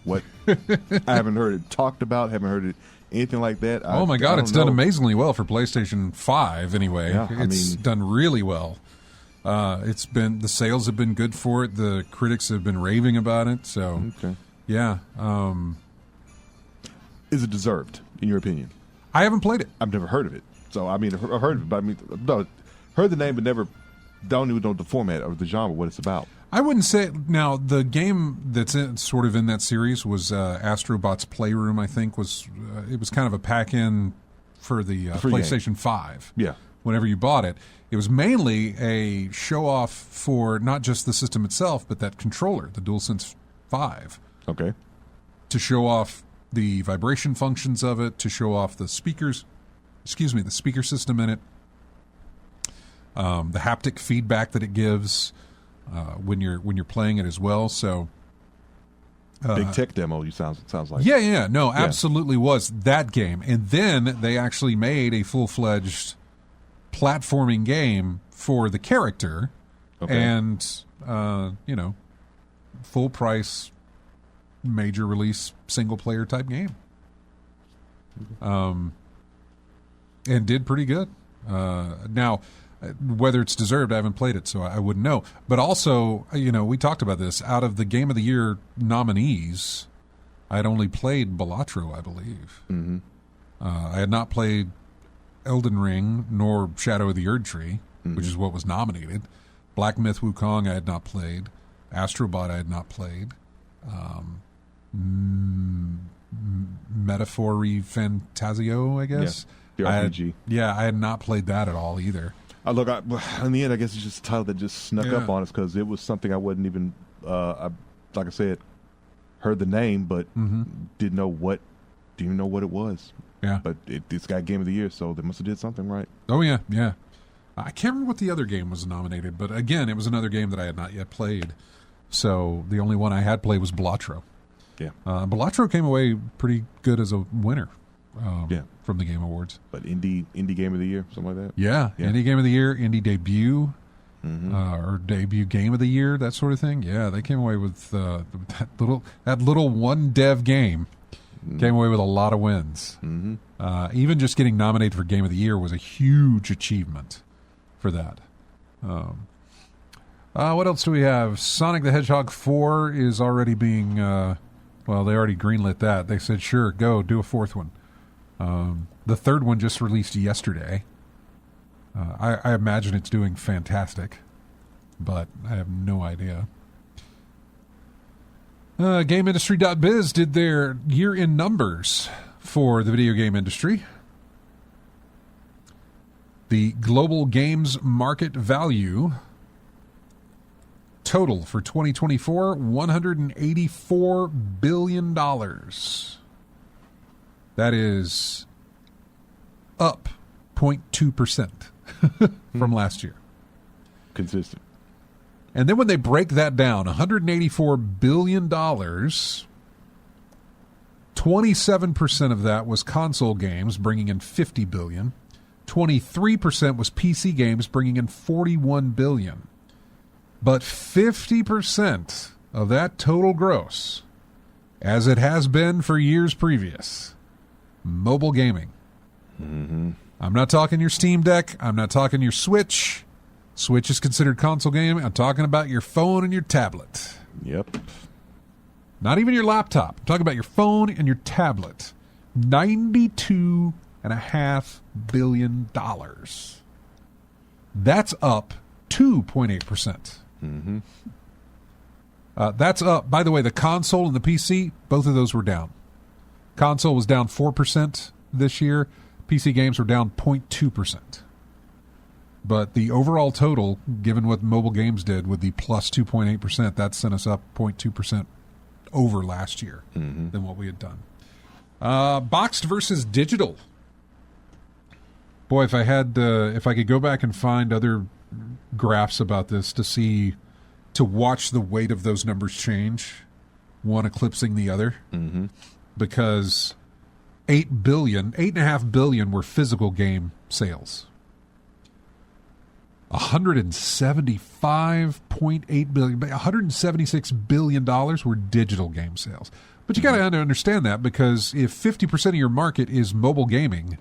What? I haven't heard it talked about, haven't heard it, anything like that. Oh my God, it's done amazingly well for PlayStation 5 anyway. Yeah, it's done really well. The sales have been good for it. The critics have been raving about it. So, okay. Yeah. Is it deserved, in your opinion? I haven't played it. I've never heard of it. So, I mean, I've heard of it, but no, heard the name, but don't even know the format or the genre, what it's about. I wouldn't say. Now, the game that's sort of in that series was Astrobot's Playroom, I think. It was kind of a pack-in for the PlayStation game. 5. Yeah. Whenever you bought it. It was mainly a show-off for not just the system itself, but that controller, the DualSense 5. Okay. To show off the vibration functions of it, to show off the speakers, the speaker system in it, the haptic feedback that it gives when you're playing it as well. So, big tech demo. Sounds like. Yeah. No, absolutely was that game, and then they actually made a full-fledged platforming game for the character, and full price, major release, single player type game, and did pretty good. Now, whether it's deserved, I haven't played it, so I wouldn't know. But also, we talked about this. Out of the Game of the Year nominees, I had only played Balatro, I believe. Mm-hmm. I had not played Elden Ring nor Shadow of the Erd Tree, which is what was nominated. Black Myth Wukong I had not played. Astrobot I had not played. Metaphory Fantasio, I guess. The RPG. I had not played that at all either. Look, in the end, I guess it's just a title that just snuck up on us because it was something I wasn't even, like I said, heard the name, but didn't even know what it was. Yeah. But it's got Game of the Year, so they must have did something right. Oh, yeah. I can't remember what the other game was nominated, but again, it was another game that I had not yet played. So the only one I had played was Balatro. Yeah. Balatro came away pretty good as a winner from the Game Awards. But Indie Game of the Year, something like that? Yeah. Indie Game of the Year, Indie Debut, or Debut Game of the Year, that sort of thing. Yeah, they came away with that little one dev game. Came away with a lot of wins. Even just getting nominated for Game of the Year was a huge achievement for that. What else do we have? Sonic the Hedgehog 4 is already being... they already greenlit that. They said, sure, go, do a fourth one. The third one just released yesterday. I imagine it's doing fantastic, but I have no idea. GameIndustry.biz did their year-end numbers for the video game industry. The global games market value total for 2024, $184 billion. That is up 0.2% from last year. Consistent. And then when they break that down, $184 billion, 27% of that was console games, bringing in $50 billion. 23% was PC games, bringing in $41 billion. But 50% of that total gross, as it has been for years previous, mobile gaming. I'm not talking your Steam Deck. I'm not talking your Switch. Switch is considered console gaming. I'm talking about your phone and your tablet. Yep. Not even your laptop. I'm talking about your phone and your tablet. $92.5 billion. That's up 2.8%. That's up. By the way, the console and the PC, both of those were down. Console was down 4% this year. PC games were down 0.2%. But the overall total, given what mobile games did with the plus 2.8%, that sent us up 0.2% over last year than what we had done. Boxed versus digital. Boy, if I could go back and find other graphs about this to watch the weight of those numbers change, one eclipsing the other, because 8.5 billion were physical game sales. $175.8 billion, $176 billion were digital game sales. But you got to understand that, because if 50% of your market is mobile gaming,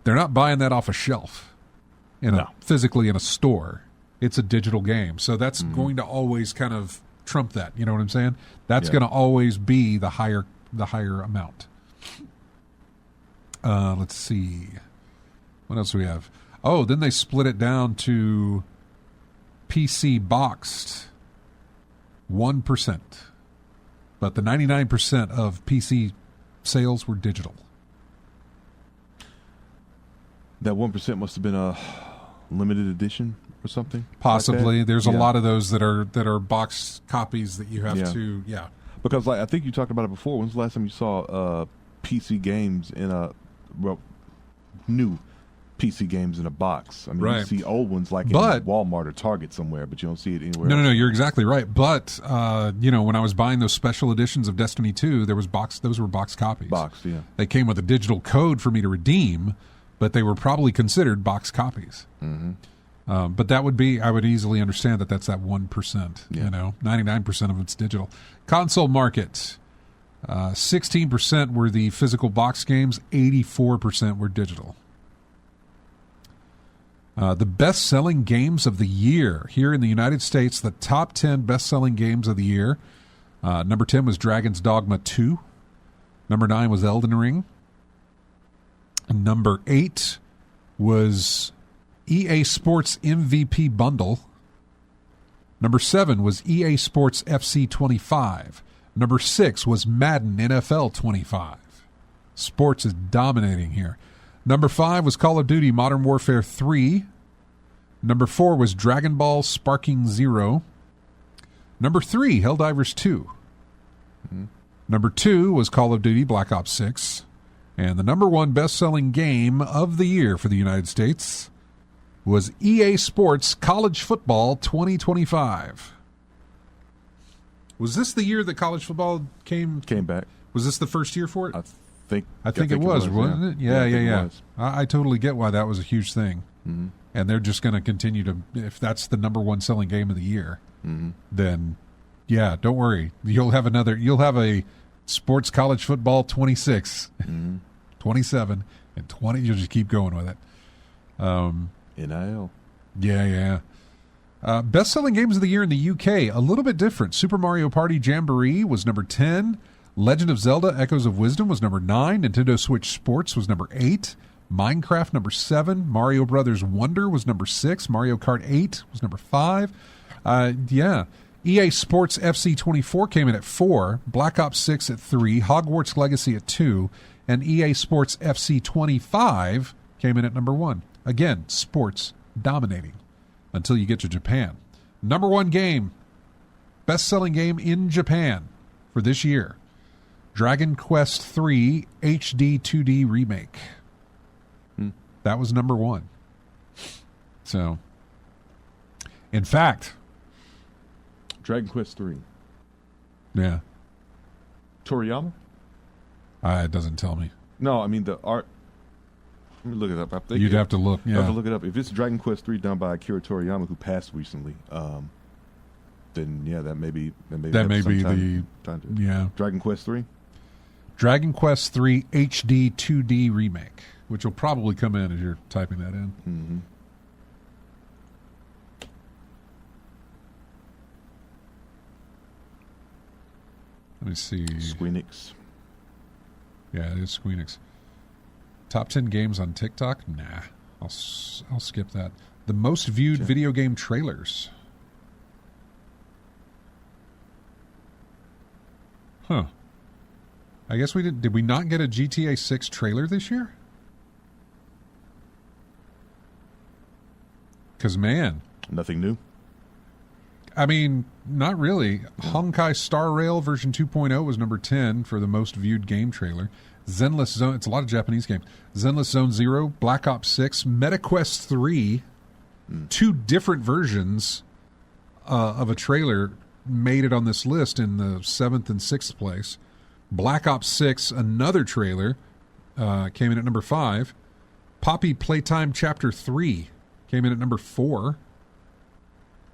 they're not buying that off a shelf physically in a store. It's a digital game. So that's going to always kind of trump that. You know what I'm saying? That's going to always be the higher amount. Let's see. What else do we have? Oh, then they split it down to PC boxed 1%. But the 99% of PC sales were digital. That 1% must have been a limited edition or something? Possibly. Like There's a lot of those that are boxed copies that you have to, Because I think you talked about it before. When's the last time you saw PC games in new PC games in a box? I mean, you see old ones like in Walmart or Target somewhere, but you don't see it anywhere else. No, you're exactly right. But, when I was buying those special editions of Destiny 2, those were box copies. Boxed, yeah. They came with a digital code for me to redeem, but they were probably considered box copies. But that would be, I would easily understand that's that 1%. 99% of it's digital. Console market, 16% were the physical box games, 84% were digital. The best-selling games of the year here in the United States, the top 10 best-selling games of the year. Number 10 was Dragon's Dogma 2. Number 9 was Elden Ring. Number 8 was EA Sports MVP Bundle. Number 7 was EA Sports FC 25. Number 6 was Madden NFL 25. Sports is dominating here. Number 5 was Call of Duty Modern Warfare 3. Number 4 was Dragon Ball Sparking Zero. Number 3, Helldivers 2. Number 2 was Call of Duty Black Ops 6. And the number 1 best-selling game of the year for the United States was EA Sports College Football 2025. Was this the year that college football came back? Was this the first year for it? I think it was, wasn't it? Yeah. I totally get why that was a huge thing. And they're just going to continue to, if that's the number 1 selling game of the year, then, don't worry. You'll have a Sports College Football 26, 27, and 20. You'll just keep going with it. NIL. Yeah. Best-selling games of the year in the UK, a little bit different. Super Mario Party Jamboree was number 10. Legend of Zelda Echoes of Wisdom was number 9. Nintendo Switch Sports was number 8. Minecraft number 7. Mario Brothers Wonder was number 6. Mario Kart 8 was number 5. EA Sports FC 24 came in at 4. Black Ops 6 at 3. Hogwarts Legacy at 2. And EA Sports FC 25 came in at number 1. Again, sports dominating until you get to Japan. Number 1 game, best-selling game in Japan for this year, Dragon Quest III HD 2D Remake. That was number 1. So, in fact, Dragon Quest 3. Yeah. Toriyama? It doesn't tell me. No, I mean the art. Let me look it up. I think You'd have to look. Yeah. I have to look it up. If it's Dragon Quest 3 done by Akira Toriyama, who passed recently, then that may be the time to, Dragon Quest 3. Dragon Quest 3 HD 2D Remake, which will probably come in as you're typing that in. Let me see. Squeenix. Yeah, it is Squeenix. Top 10 games on TikTok? Nah, I'll skip that. The most viewed video game trailers. I guess we did. Did we not get a GTA 6 trailer this year? Because, man. Nothing new? I mean, not really. Honkai Star Rail version 2.0 was number 10 for the most viewed game trailer. Zenless Zone, it's a lot of Japanese games. Zenless Zone Zero, Black Ops 6, MetaQuest 3, two different versions of a trailer made it on this list in the 7th and 6th place. Black Ops 6, another trailer, came in at number 5. Poppy Playtime Chapter 3 came in at number 4.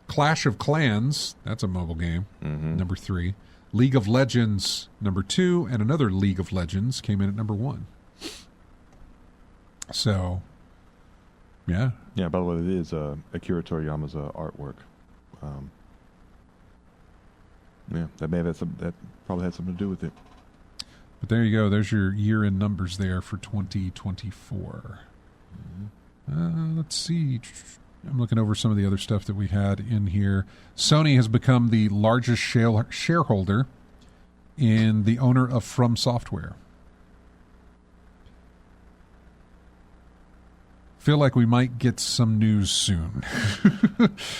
Clash of Clans, that's a mobile game, number 3. League of Legends, number 2, and another League of Legends came in at number 1. So, yeah. Yeah, by the way, it is Akira Toriyama's artwork. Yeah, that probably had something to do with it. But there you go. There's your year-end numbers there for 2024. Let's see. I'm looking over some of the other stuff that we had in here. Sony has become the largest shareholder in the owner of From Software. Feel like we might get some news soon.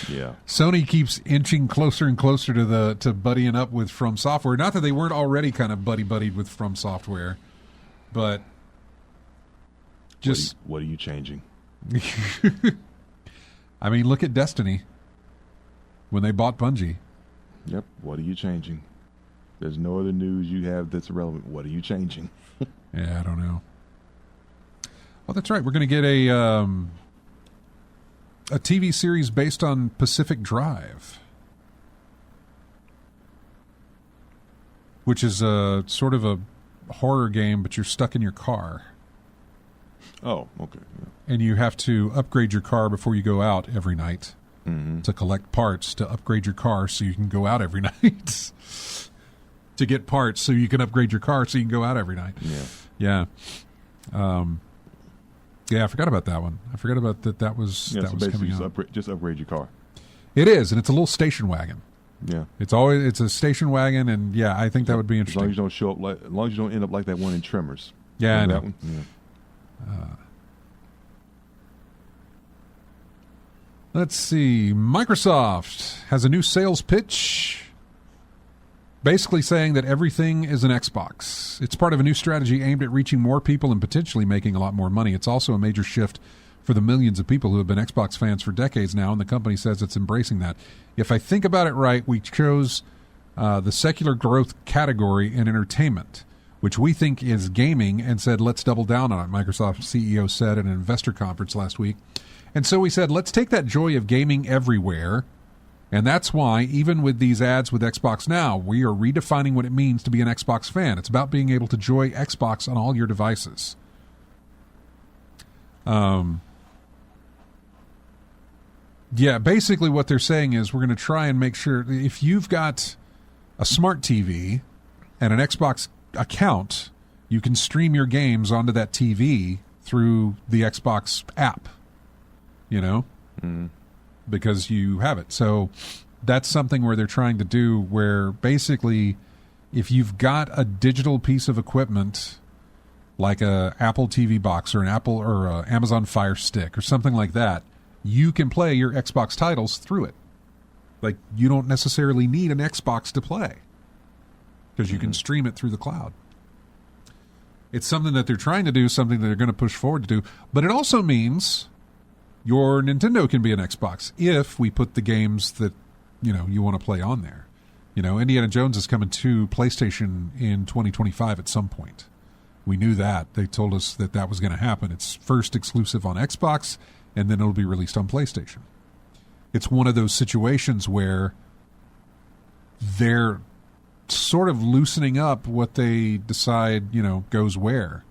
Yeah. Sony keeps inching closer and closer to buddying up with From Software. Not that they weren't already kind of buddied with From Software, but just what are you changing? I mean, look at Destiny when they bought Bungie. Yep. What are you changing? There's no other news you have that's relevant. What are you changing? Yeah, I don't know. Oh, that's right. We're going to get a TV series based on Pacific Drive, which is a sort of a horror game, but you're stuck in your car. Oh, okay. Yeah. And you have to upgrade your car before you go out every night to collect parts to upgrade your car so you can go out every night. To get parts so you can upgrade your car so you can go out every night. Yeah. Yeah, I forgot about that one. I forgot about that. That was so was coming out. Just upgrade your car. It is, and it's a little station wagon. Yeah, it's a station wagon, and yeah, I think that would be interesting. As long as you don't show up as long as you don't end up like that one in Tremors. Yeah, I know. That one? Yeah. Let's see. Microsoft has a new sales pitch, basically saying that everything is an Xbox. It's part of a new strategy aimed at reaching more people and potentially making a lot more money. It's also a major shift for the millions of people who have been Xbox fans for decades now, and the company says it's embracing that. If I think about it right, we chose the secular growth category in entertainment, which we think is gaming, and said, let's double down on it, Microsoft CEO said at an investor conference last week. And so we said, let's take that joy of gaming everywhere. And that's why, even with these ads with Xbox Now, we are redefining what it means to be an Xbox fan. It's about being able to enjoy Xbox on all your devices. Yeah, basically what they're saying is we're going to try and make sure if you've got a smart TV and an Xbox account, you can stream your games onto that TV through the Xbox app, because you have it. So that's something where they're trying to do where basically if you've got a digital piece of equipment like a Apple TV box or an Apple or a Amazon Fire Stick or something like that, you can play your Xbox titles through it. Like, you don't necessarily need an Xbox to play because you can stream it through the cloud. It's something that they're trying to do, something that they're going to push forward to do. But it also means your Nintendo can be an Xbox if we put the games that, you want to play on there. Indiana Jones is coming to PlayStation in 2025 at some point. We knew that. They told us that was going to happen. It's first exclusive on Xbox, and then it'll be released on PlayStation. It's one of those situations where they're sort of loosening up what they decide, goes where.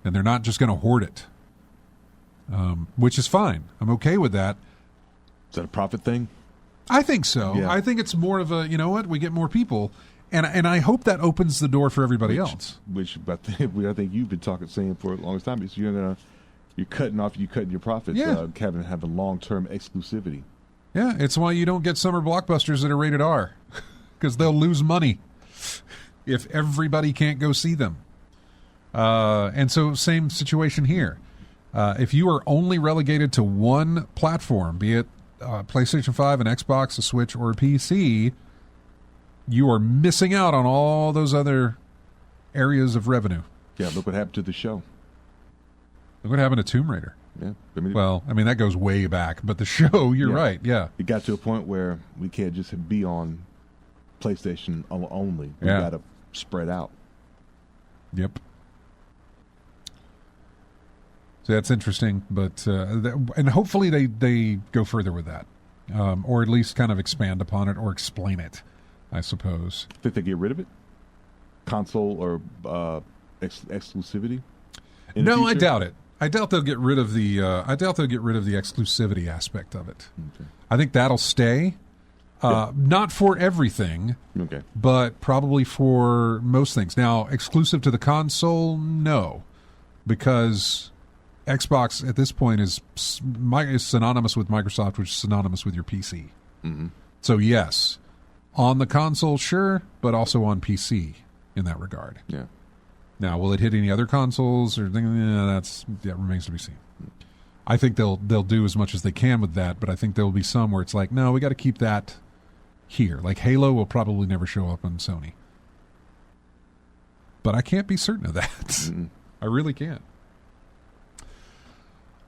And they're not just going to hoard it, which is fine. I'm okay with that. Is that a profit thing? I think so. Yeah. I think it's more of a, we get more people. And I hope that opens the door for everybody else. I think you've been saying for a long time, because you're cutting your profits, having long-term exclusivity. Yeah, it's why you don't get summer blockbusters that are rated R, because they'll lose money if everybody can't go see them. And so same situation here. If you are only relegated to one platform, be it PlayStation 5, an Xbox, a Switch, or a PC, you are missing out on all those other areas of revenue. Yeah, look what happened to the show. Look what happened to Tomb Raider. Yeah. That goes way back, but the show, you're right, yeah. It got to a point where we can't just be on PlayStation only. We got to spread out. Yep. So that's interesting, but and hopefully they go further with that, or at least kind of expand upon it or explain it, I suppose. Think they get rid of it? Console or exclusivity? No, I doubt it. I doubt they'll get rid of the. I doubt they'll get rid of the exclusivity aspect of it. Okay. I think that'll stay. Not for everything, but probably for most things. Now, exclusive to the console, no, because Xbox at this point is synonymous with Microsoft, which is synonymous with your PC. Mm-hmm. So yes, on the console, sure, but also on PC in that regard. Yeah. Now, will it hit any other consoles or that remains to be seen. I think they'll do as much as they can with that, but I think there will be some where it's like, no, we got to keep that here. Like Halo will probably never show up on Sony, but I can't be certain of that. Mm-mm. I really can't.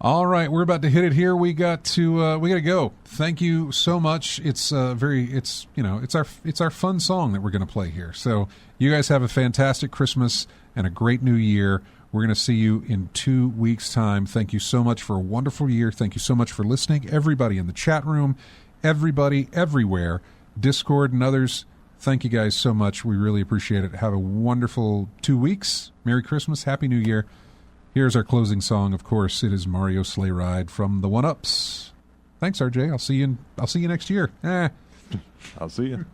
All right, we're about to hit it here. We got to go. Thank you so much. It's it's our fun song that we're going to play here. So you guys have a fantastic Christmas and a great New Year. We're going to see you in 2 weeks' time. Thank you so much for a wonderful year. Thank you so much for listening. Everybody in the chat room, everybody everywhere, Discord and others, thank you guys so much. We really appreciate it. Have a wonderful 2 weeks. Merry Christmas. Happy New Year. Here's our closing song. Of course, it is Mario Sleigh Ride from the 1UPs. Thanks, RJ. I'll see you next year. I'll see you.